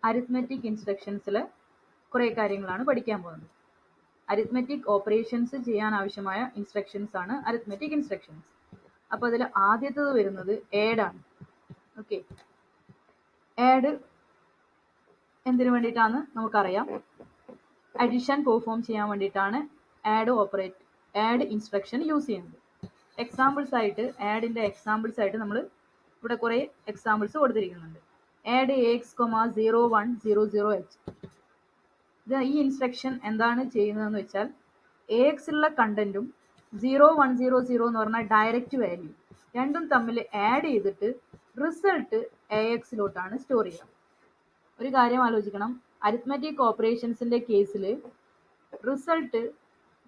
Arithmetic ഇൻസ്ട്രക്ഷൻസിൽ കുറേ കാര്യങ്ങളാണ് പഠിക്കാൻ പോകുന്നത്. അരിത്മെറ്റിക് ഓപ്പറേഷൻസ് ചെയ്യാൻ ആവശ്യമായ ഇൻസ്ട്രക്ഷൻസ് ആണ് അരിത്മെറ്റിക് ഇൻസ്ട്രക്ഷൻസ്. അപ്പോൾ അതിൽ ആദ്യത്തേത് വരുന്നത് ആഡ് ആണ്. ഓക്കെ, ആഡ് എന്തിനു വേണ്ടിയിട്ടാണ് നമുക്കറിയാം. അഡിഷൻ പെർഫോം ചെയ്യാൻ വേണ്ടിയിട്ടാണ് ആഡ് ഇൻസ്ട്രക്ഷൻ യൂസ് ചെയ്യുന്നത്. എക്സാമ്പിൾസ് ആയിട്ട് ആഡിൻ്റെ എക്സാമ്പിൾസ് ആയിട്ട് നമ്മൾ ഇവിടെ കുറേ എക്സാമ്പിൾസ് കൊടുത്തിരിക്കുന്നുണ്ട്. Add AX, 0100H. ഈ ഇൻസ്ട്രക്ഷൻ എന്താണ് ചെയ്യുന്നതെന്ന് വെച്ചാൽ AXലുള്ള കണ്ടന്റും 0100 എന്ന് പറഞ്ഞാൽ ഡയറക്റ്റ് വാല്യൂ രണ്ടും തമ്മിൽ ആഡ് ചെയ്തിട്ട് റിസൾട്ട് AXലോട്ടാണ് സ്റ്റോർ ചെയ്യുക. ഒരു കാര്യം ആലോചിക്കണം, അരിത്മെറ്റിക് ഓപ്പറേഷൻസിന്റെ കേസിൽ റിസൾട്ട്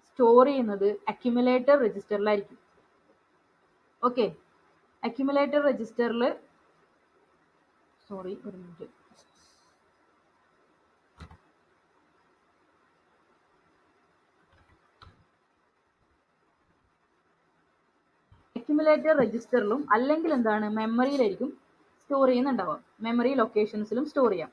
സ്റ്റോർ ചെയ്യുന്നത് അക്യുമുലേറ്റർ രജിസ്റ്ററിലായിരിക്കും. ഓക്കെ, അക്യുമുലേറ്റർ രജിസ്റ്ററിൽ അക്യുമുലേറ്റർ രജിസ്റ്ററിലും അല്ലെങ്കിൽ എന്താണ് മെമ്മറിയിലായിരിക്കും സ്റ്റോർ ചെയ്യുന്നുണ്ടാവുക. മെമ്മറി ലൊക്കേഷൻസിലും സ്റ്റോർ ചെയ്യാം.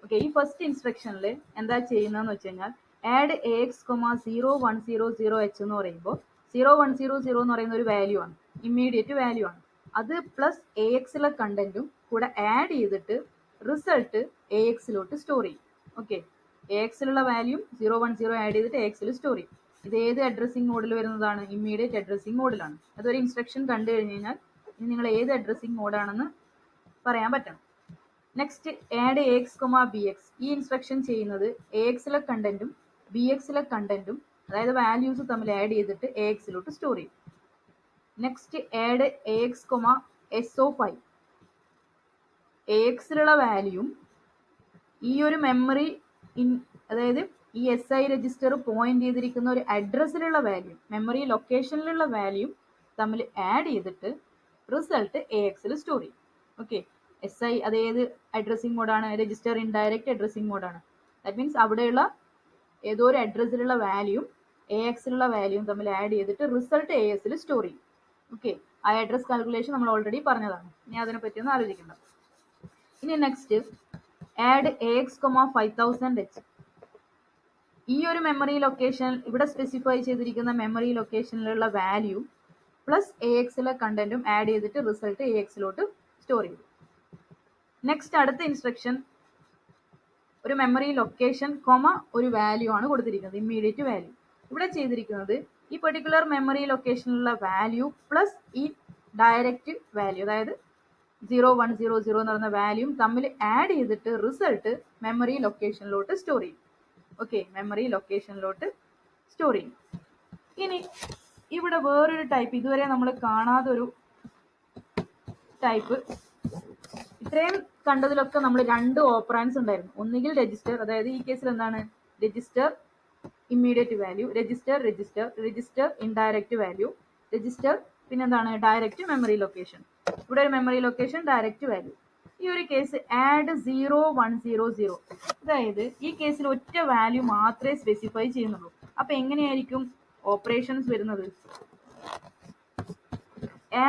ഓക്കെ, ഈ ഫസ്റ്റ് ഇൻസ്ട്രക്ഷനിൽ എന്താ ചെയ്യുന്നതെന്ന് വെച്ച് കഴിഞ്ഞാൽ ആഡ് AX, 0100H എന്ന് പറയുമ്പോൾ 0100 എന്ന് പറയുന്ന ഒരു വാല്യൂ ആണ്, ഇമ്മീഡിയറ്റ് വാല്യൂ ആണ്. അത് പ്ലസ് AXലെ കണ്ടന്റും കൂടെ ആഡ് ചെയ്തിട്ട് റിസൾട്ട് AXലോട്ട് സ്റ്റോർ ചെയ്യും. ഓക്കെ, AXലുള്ള വാല്യൂ 010 ആഡ് ചെയ്തിട്ട് AXൽ സ്റ്റോർ ചെയ്യും. ഇത് ഏത് അഡ്രസ്സിംഗ് മോഡിൽ വരുന്നതാണ്? ഇമ്മീഡിയറ്റ് അഡ്രസ്സിംഗ് മോഡിലാണ്. അതൊരു ഇൻസ്ട്രക്ഷൻ കണ്ടു കഴിഞ്ഞ് കഴിഞ്ഞാൽ ഇനി നിങ്ങൾ ഏത് അഡ്രസ്സിംഗ് മോഡാണെന്ന് പറയാൻ പറ്റണം. Next add AX, BX. ഈ ഇൻസ്ട്രക്ഷൻ ചെയ്യുന്നത് AXലെ കണ്ടന്റും BXലെ കണ്ടന്റും അതായത് വാല്യൂസ് തമ്മിൽ ആഡ് ചെയ്തിട്ട് AXലോട്ട് സ്റ്റോർ ചെയ്യും. Next add AX, SO5. AXലുള്ള വാല്യൂം ഈ ഒരു മെമ്മറി അതായത് ഈ SI രജിസ്റ്റർ പോയിന്റ് ചെയ്തിരിക്കുന്ന ഒരു അഡ്രസ്സിലുള്ള വാല്യൂ, മെമ്മറി ലൊക്കേഷനിലുള്ള വാല്യൂ തമ്മിൽ ആഡ് ചെയ്തിട്ട് റിസൾട്ട് AXൽ സ്റ്റോർ ചെയ്യും. ഓക്കെ, SI അതേത് അഡ്രസ്സിംഗ് മോഡാണ്? രജിസ്റ്റർ ഇൻഡയറക്റ്റ് അഡ്രസ്സിംഗ് മോഡാണ്. ദാറ്റ് മീൻസ് അവിടെയുള്ള ഏതോ ഒരു അഡ്രസ്സിലുള്ള വാല്യൂം AXലുള്ള വാല്യൂം തമ്മിൽ ആഡ് ചെയ്തിട്ട് റിസൾട്ട് ASൽ സ്റ്റോർ ചെയ്യും. ഓക്കെ, ആ അഡ്രസ് കാൽക്കുലേഷൻ നമ്മൾ ഓൾറെഡി പറഞ്ഞതാണ്, ഇനി അതിനെ പറ്റിയൊന്നും ആലോചിക്കേണ്ട. ഇനി നെക്സ്റ്റ് ആഡ് AX, 5000H. ഈ ഒരു മെമ്മറി ലൊക്കേഷൻ ഇവിടെ സ്പെസിഫൈ ചെയ്തിരിക്കുന്ന മെമ്മറി ലൊക്കേഷനിലുള്ള വാല്യൂ പ്ലസ് AXലെ കണ്ടന്റും ആഡ് ചെയ്തിട്ട് റിസൾട്ട് AXലോട്ട് സ്റ്റോർ ചെയ്യും. നെക്സ്റ്റ് അടുത്ത ഇൻസ്ട്രക്ഷൻ ഒരു മെമ്മറി ലൊക്കേഷൻ ഒരു വാല്യൂ ആണ് കൊടുത്തിരിക്കുന്നത്, ഇമ്മീഡിയറ്റ് വാല്യൂ. ഇവിടെ ചെയ്തിരിക്കുന്നത് ഈ പെർട്ടിക്കുലർ മെമ്മറി ലൊക്കേഷനിലുള്ള വാല്യൂ പ്ലസ് ഈ ഡയറക്റ്റ് വാല്യൂ അതായത് 0100 എന്ന് പറയുന്ന വാല്യൂ തമ്മിൽ ആഡ് ചെയ്തിട്ട് റിസൾട്ട് മെമ്മറി ലൊക്കേഷനിലോട്ട് സ്റ്റോർ ചെയ്യും. ഓക്കെ, മെമ്മറി ലൊക്കേഷനിലോട്ട് സ്റ്റോർ ചെയ്യും. ഇനി ഇവിടെ വേറൊരു ടൈപ്പ്, ഇതുവരെ നമ്മൾ കാണാതൊരു ടൈപ്പ്. ഇത്രയും കണ്ടതിലൊക്കെ നമ്മൾ രണ്ട് ഓപ്പറാൻസ് ഉണ്ടായിരുന്നു. ഒന്നുകിൽ രജിസ്റ്റർ, അതായത് ഈ കേസിൽ എന്താണ് register immediate value, register indirect value, register പിന്നെന്താണ് ഡയറക്റ്റ് മെമ്മറി ലൊക്കേഷൻ. ഇവിടെ ഒരു മെമ്മറി ലൊക്കേഷൻ ഡയറക്റ്റ് വാല്യൂ. ഈ ഒരു കേസ് ആഡ് 0100, അതായത് ഈ കേസിൽ ഒറ്റ വാല്യൂ മാത്രമേ സ്പെസിഫൈ ചെയ്യുന്നുള്ളൂ. അപ്പൊ എങ്ങനെയായിരിക്കും ഓപ്പറേഷൻസ് വരുന്നത്?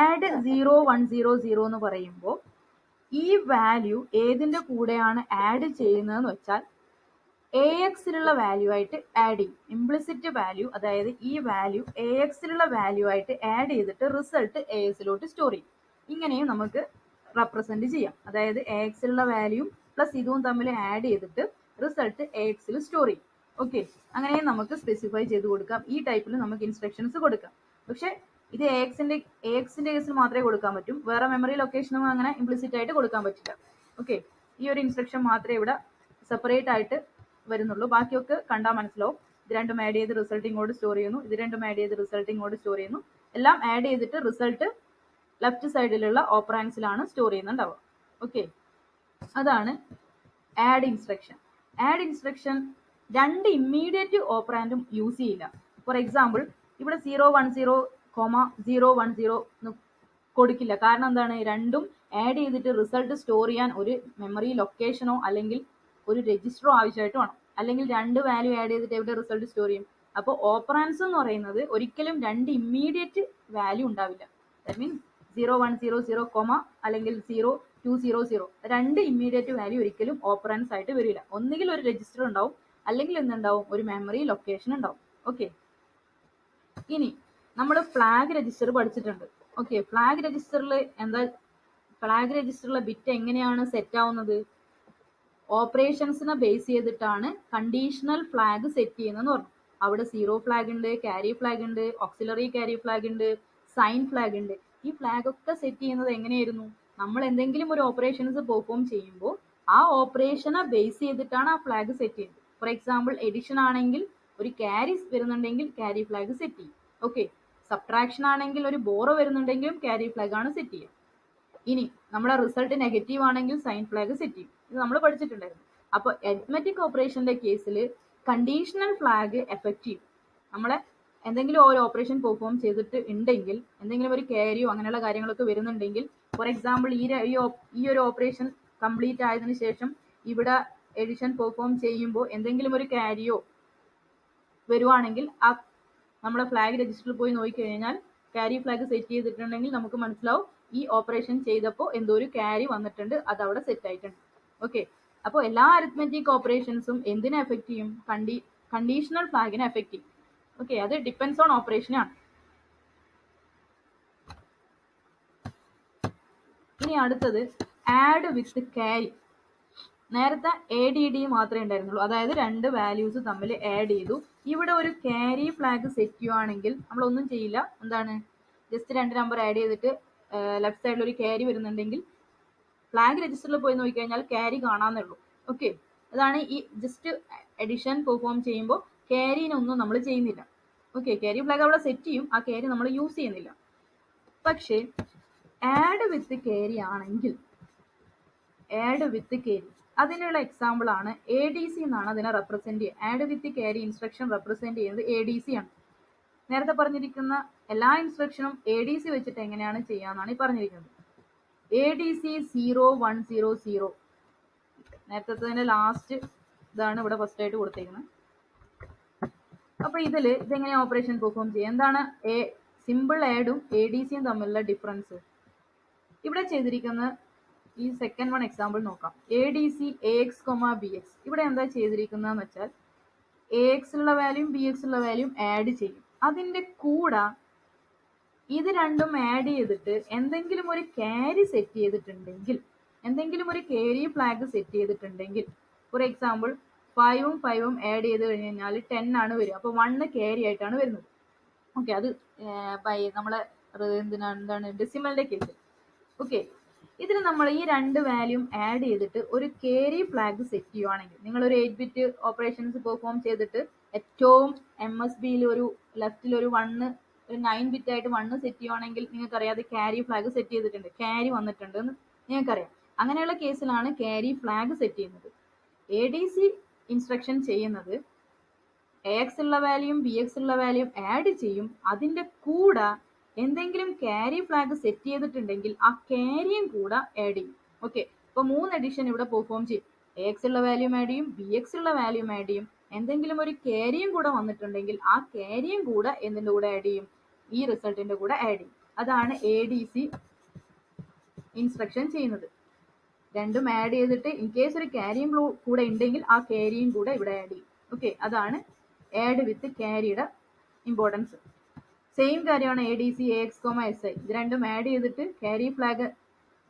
ആഡ് 0100 എന്ന് പറയുമ്പോൾ ഈ വാല്യൂ ഏതിന്റെ കൂടെയാണ് ആഡ് ചെയ്യുന്നതെന്ന് വെച്ചാൽ AXലുള്ള വാല്യൂ ആയിട്ട് ആഡ് ചെയ്യും. ഇംപ്ലിസിറ്റ് വാല്യൂ, അതായത് ഈ വാല്യൂ AXലുള്ള വാല്യൂ ആയിട്ട് ആഡ് ചെയ്തിട്ട് റിസൾട്ട് ASലോട്ട് സ്റ്റോർ ചെയ്യും. ഇങ്ങനെയും നമുക്ക് റെപ്രസെന്റ് ചെയ്യാം. അതായത് AXലുള്ള വാല്യൂ പ്ലസ് ഇതും തമ്മിൽ ആഡ് ചെയ്തിട്ട് റിസൾട്ട് AXൽ സ്റ്റോർ ചെയ്യും. ഓക്കെ, അങ്ങനെയും നമുക്ക് സ്പെസിഫൈ ചെയ്ത് കൊടുക്കാം. ഈ ടൈപ്പിൽ നമുക്ക് ഇൻസ്ട്രക്ഷൻസ് കൊടുക്കാം. പക്ഷെ ഇത് AXന്റെ കേസിൽ മാത്രമേ കൊടുക്കാൻ പറ്റും. വേറെ മെമ്മറി ലൊക്കേഷനും അങ്ങനെ ഇംപ്ലിസിറ്റ് ആയിട്ട് കൊടുക്കാൻ പറ്റില്ല. ഓക്കെ, ഈ ഒരു ഇൻസ്ട്രക്ഷൻ മാത്രമേ ഇവിടെ സെപ്പറേറ്റ് ആയിട്ട് വരുന്നുള്ളൂ. ബാക്കിയൊക്കെ കണ്ടാൽ മനസ്സിലാവും. ഇത് രണ്ടും ആഡ് ചെയ്ത് റിസൾട്ട് ഇങ്ങോട്ട് സ്റ്റോർ ചെയ്യുന്നു, ഇത് രണ്ടും ആഡ് ചെയ്ത് റിസൾട്ട് ഇങ്ങോട്ട് സ്റ്റോർ ചെയ്യുന്നു. എല്ലാം ആഡ് ചെയ്തിട്ട് റിസൾട്ട് ലെഫ്റ്റ് സൈഡിലുള്ള ഓപ്പറാൻസിലാണ് സ്റ്റോർ ചെയ്യുന്നുണ്ടാവുക. ഓക്കെ, അതാണ് ആഡ് ഇൻസ്ട്രക്ഷൻ. ആഡ് ഇൻസ്ട്രക്ഷൻ രണ്ട് ഇമ്മീഡിയറ്റ് ഓപ്പറാൻഡും യൂസ് ചെയ്യില്ല. ഫോർ എക്സാമ്പിൾ ഇവിടെ 010, കൊടുക്കില്ല. കാരണം എന്താണ്? രണ്ടും ആഡ് ചെയ്തിട്ട് റിസൾട്ട് സ്റ്റോർ ചെയ്യാൻ ഒരു മെമ്മറി ലൊക്കേഷനോ അല്ലെങ്കിൽ ഒരു രജിസ്റ്ററോ ആവശ്യമായിട്ട് വേണം. അല്ലെങ്കിൽ രണ്ട് വാല്യൂ ആഡ് ചെയ്തിട്ട് എവിടെ റിസൾട്ട് സ്റ്റോർ ചെയ്യും? അപ്പോൾ ഓപ്പറാൻസ് എന്ന് പറയുന്നത് ഒരിക്കലും രണ്ട് ഇമ്മീഡിയറ്റ് വാല്യൂ ഉണ്ടാവില്ല. ദാറ്റ് മീൻസ് 0100, അല്ലെങ്കിൽ 200 രണ്ട് ഇമ്മീഡിയറ്റ് വാല്യൂ ഒരിക്കലും ഓപ്പറൻസ് ആയിട്ട് വരില്ല. ഒന്നുകിൽ ഒരു രജിസ്റ്റർ ഉണ്ടാവും, അല്ലെങ്കിൽ എന്തുണ്ടാവും, ഒരു മെമ്മറി ലൊക്കേഷൻ ഉണ്ടാവും. ഓക്കെ, ഇനി നമ്മൾ ഫ്ലാഗ് രജിസ്റ്റർ പഠിച്ചിട്ടുണ്ട്. ഓക്കെ, ഫ്ലാഗ് രജിസ്റ്ററിൽ എന്താ, ഫ്ലാഗ് രജിസ്റ്ററിലെ ബിറ്റ് എങ്ങനെയാണ് സെറ്റ് ആവുന്നത്? ഓപ്പറേഷൻസിനെ ബേസ് ചെയ്തിട്ടാണ് കണ്ടീഷണൽ ഫ്ലാഗ് സെറ്റ് ചെയ്യുന്നതെന്ന് പറഞ്ഞു. അവിടെ സീറോ ഫ്ലാഗ് ഉണ്ട്, ക്യാരി ഫ്ലാഗ് ഉണ്ട്, ഓക്സിലറി ക്യാരി ഫ്ലാഗ് ഉണ്ട്, സൈൻ ഫ്ലാഗ് ഉണ്ട്. ഈ ഫ്ലാഗ് ഒക്കെ സെറ്റ് ചെയ്യുന്നത് എങ്ങനെയായിരുന്നു? നമ്മൾ എന്തെങ്കിലും ഒരു ഓപ്പറേഷൻസ് പെർഫോം ചെയ്യുമ്പോൾ ആ ഓപ്പറേഷനെ ബേസ് ചെയ്തിട്ടാണ് ആ ഫ്ലാഗ് സെറ്റ് ചെയ്യുന്നത്. ഫോർ എക്സാമ്പിൾ എഡിഷൻ ആണെങ്കിൽ ഒരു ക്യാരി വരുന്നുണ്ടെങ്കിൽ ക്യാരി ഫ്ലാഗ് സെറ്റ് ചെയ്യും. ഓക്കെ, സബ്ട്രാക്ഷൻ ആണെങ്കിൽ ഒരു ബോറോ വരുന്നുണ്ടെങ്കിലും ക്യാരി ഫ്ലാഗ് ആണ് സെറ്റ് ചെയ്യുക. ഇനി നമ്മുടെ റിസൾട്ട് നെഗറ്റീവ് ആണെങ്കിൽ സൈൻ ഫ്ലാഗ് സെറ്റ് ചെയ്യും. ഇത് നമ്മൾ പഠിച്ചിട്ടുണ്ടായിരുന്നു. അപ്പോൾ അരിത്മെറ്റിക് ഓപ്പറേഷന്റെ കേസിൽ കണ്ടീഷണൽ ഫ്ലാഗ് എഫക്റ്റ് ചെയ്യും. നമ്മളെ എന്തെങ്കിലും ഒരു ഓപ്പറേഷൻ പെർഫോം ചെയ്തിട്ട് ഉണ്ടെങ്കിൽ, എന്തെങ്കിലും ഒരു ക്യാരിയോ അങ്ങനെയുള്ള കാര്യങ്ങളൊക്കെ വരുന്നുണ്ടെങ്കിൽ, ഫോർ എക്സാമ്പിൾ ഈ ഒരു ഓപ്പറേഷൻ കംപ്ലീറ്റ് ആയതിനു ശേഷം ഇവിടെ എഡിഷൻ പെർഫോം ചെയ്യുമ്പോൾ എന്തെങ്കിലും ഒരു ക്യാരിയോ വരുവാണെങ്കിൽ ആ നമ്മുടെ ഫ്ലാഗ് രജിസ്റ്ററിൽ പോയി നോക്കിക്കഴിഞ്ഞാൽ ക്യാരി ഫ്ലാഗ് സെറ്റ് ചെയ്തിട്ടുണ്ടെങ്കിൽ നമുക്ക് മനസ്സിലാവും ഈ ഓപ്പറേഷൻ ചെയ്തപ്പോൾ എന്തോ ഒരു ക്യാരി വന്നിട്ടുണ്ട്, അത് അവിടെ സെറ്റ് ആയിട്ടുണ്ട്. ഓക്കെ, അപ്പോൾ എല്ലാ അരിത്മെറ്റിക് ഓപ്പറേഷൻസും എന്തിനെ എഫക്ട് ചെയ്യും? കണ്ടീഷണൽ ഫ്ലാഗിനെ എഫക്ട് ചെയ്യും. ഓക്കെ, അത് ഡിപ്പെൻസ് ഓൺ ഓപ്പറേഷൻ ആണ്. ഇനി അടുത്തത് ആഡ് വിത്ത് ക്യാരി. നേരത്തെ ADD മാത്രമേ ഉണ്ടായിരുന്നുള്ളൂ, അതായത് രണ്ട് വാല്യൂസ് തമ്മിൽ ആഡ് ചെയ്തു. ഇവിടെ ഒരു ക്യാരി ഫ്ലാഗ് സെറ്റ് ചെയ്യുവാണെങ്കിൽ നമ്മളൊന്നും ചെയ്യില്ല. എന്താണ്, ജസ്റ്റ് രണ്ട് നമ്പർ ആഡ് ചെയ്തിട്ട് ലെഫ്റ്റ് സൈഡിൽ ഒരു ക്യാരി വരുന്നുണ്ടെങ്കിൽ ഫ്ലാഗ് രജിസ്റ്ററിൽ പോയി നോക്കിക്കഴിഞ്ഞാൽ ക്യാരി കാണാന്നേ ഉള്ളൂ. ഓക്കെ, അതാണ് ഈ ജസ്റ്റ് എഡിഷൻ പെർഫോം ചെയ്യുമ്പോൾ ക്യാരിനൊന്നും നമ്മൾ ചെയ്യുന്നില്ല. ഓക്കെ, ക്യാരി ഫ്ലാഗ് അവിടെ സെറ്റ് ചെയ്യും, ആ ക്യാരി നമ്മൾ യൂസ് ചെയ്യുന്നില്ല. പക്ഷേ ആഡ് വിത്ത് ക്യാരി ആണെങ്കിൽ, ആഡ് വിത്ത് ക്യാരി അതിനുള്ള എക്സാമ്പിൾ ആണ് ADC എന്നാണ് അതിനെ റെപ്രസെന്റ് ചെയ്യുക. ആഡ് വിത്ത് ക്യാരി ഇൻസ്ട്രക്ഷൻ റെപ്രസെന്റ് ചെയ്യുന്നത് ADC ആണ്. നേരത്തെ പറഞ്ഞിരിക്കുന്ന എല്ലാ ഇൻസ്ട്രക്ഷനും ADC വെച്ചിട്ട് എങ്ങനെയാണ് ചെയ്യാന്നാണ് ഈ പറഞ്ഞിരിക്കുന്നത്. ADC 0100. നേരത്തെ ലാസ്റ്റ് ഇതാണ് ഇവിടെ ഫസ്റ്റ് ആയിട്ട് കൊടുത്തേക്കുന്നത്. അപ്പൊ ഇതെങ്ങനെ ഓപ്പറേഷൻ പെർഫോം ചെയ്യും? എന്താണ് സിമ്പിൾ ആഡും ADCയും തമ്മിലുള്ള ഡിഫറൻസ്? ഇവിടെ ചെയ്തിരിക്കുന്ന ഈ സെക്കൻഡ് വൺ എക്സാമ്പിൾ നോക്കാം. ADC AX, BX. ഇവിടെ എന്താ ചെയ്തിരിക്കുന്നതെന്ന് വെച്ചാൽ AX ഉള്ള വാല്യൂം BX ഉള്ള വാല്യൂം ആഡ് ചെയ്യും. അതിന്റെ കൂടെ ഇത് രണ്ടും ആഡ് ചെയ്തിട്ട് എന്തെങ്കിലും ഒരു ക്യാരി സെറ്റ് ചെയ്തിട്ടുണ്ടെങ്കിൽ, എന്തെങ്കിലും ഒരു ക്യാരി ഫ്ലാഗ് സെറ്റ് ചെയ്തിട്ടുണ്ടെങ്കിൽ, ഫോർ എക്സാമ്പിൾ 5ഉം 5ഉം ആഡ് ചെയ്ത് കഴിഞ്ഞാൽ 10 ആണ് വരിക. അപ്പോൾ 1 ക്യാരി ആയിട്ടാണ് വരുന്നത്. ഓക്കെ, അത് നമ്മളെ എന്താണ് ഡെസിമലിന്റെ കേസ്. ഓക്കെ, ഇതിൽ നമ്മൾ ഈ രണ്ട് വാല്യൂം ആഡ് ചെയ്തിട്ട് ഒരു ക്യാരി ഫ്ലാഗ് സെറ്റ് ചെയ്യുവാണെങ്കിൽ, നിങ്ങൾ ഒരു 8-bit ഓപ്പറേഷൻസ് പെർഫോം ചെയ്തിട്ട് ഏറ്റവും MSBയിൽ ഒരു ലെഫ്റ്റിൽ ഒരു 1, ഒരു 9-bit ആയിട്ട് 1 സെറ്റ് ചെയ്യുവാണെങ്കിൽ നിങ്ങൾക്കറിയാം അത് ക്യാരി ഫ്ലാഗ് സെറ്റ് ചെയ്തിട്ടുണ്ട്, ക്യാരി വന്നിട്ടുണ്ട് എന്ന് നിങ്ങൾക്കറിയാം. അങ്ങനെയുള്ള കേസിലാണ് ക്യാരി ഫ്ലാഗ് സെറ്റ് ചെയ്യുന്നത്. ADC ഇൻസ്ട്രക്ഷൻ ചെയ്യുന്നത് AX ഉള്ള വാല്യൂം BX ഉള്ള വാല്യൂം ആഡ് ചെയ്യും, അതിന്റെ കൂടെ എന്തെങ്കിലും ക്യാരി ഫ്ലാഗ് സെറ്റ് ചെയ്തിട്ടുണ്ടെങ്കിൽ ആ ക്യാരിയും കൂടെ ആഡ് ചെയ്യും. ഓക്കെ, ഇപ്പൊ 3 എഡിഷൻ ഇവിടെ പെർഫോം ചെയ്യും. AX ഉള്ള വാല്യൂം ആഡ് ചെയ്യും, BX ഉള്ള വാല്യൂം ആഡ് ചെയ്യും, എന്തെങ്കിലും ഒരു ക്യാരിയും കൂടെ വന്നിട്ടുണ്ടെങ്കിൽ ആ ക്യാരിയും കൂടെ എന്തിന്റെ കൂടെ ആഡ് ചെയ്യും? ഈ റിസൾട്ടിന്റെ കൂടെ ആഡ് ചെയ്യും. അതാണ് ADC ഇൻസ്ട്രക്ഷൻ ചെയ്യുന്നത്. രണ്ടും ആഡ് ചെയ്തിട്ട് ഇൻ കേസ് ഒരു ക്യാരിയും കൂടെ ഉണ്ടെങ്കിൽ ആ ക്യാരിയും കൂടെ ഇവിടെ ആഡ് ചെയ്യും. ഓക്കെ, അതാണ് ആഡ് വിത്ത് ക്യാരിയുടെ ഇമ്പോർട്ടൻസ്. സെയിം കാര്യമാണ് ADC AX, SI. ഇത് രണ്ടും ആഡ് ചെയ്തിട്ട് ക്യാരി ഫ്ലാഗ്,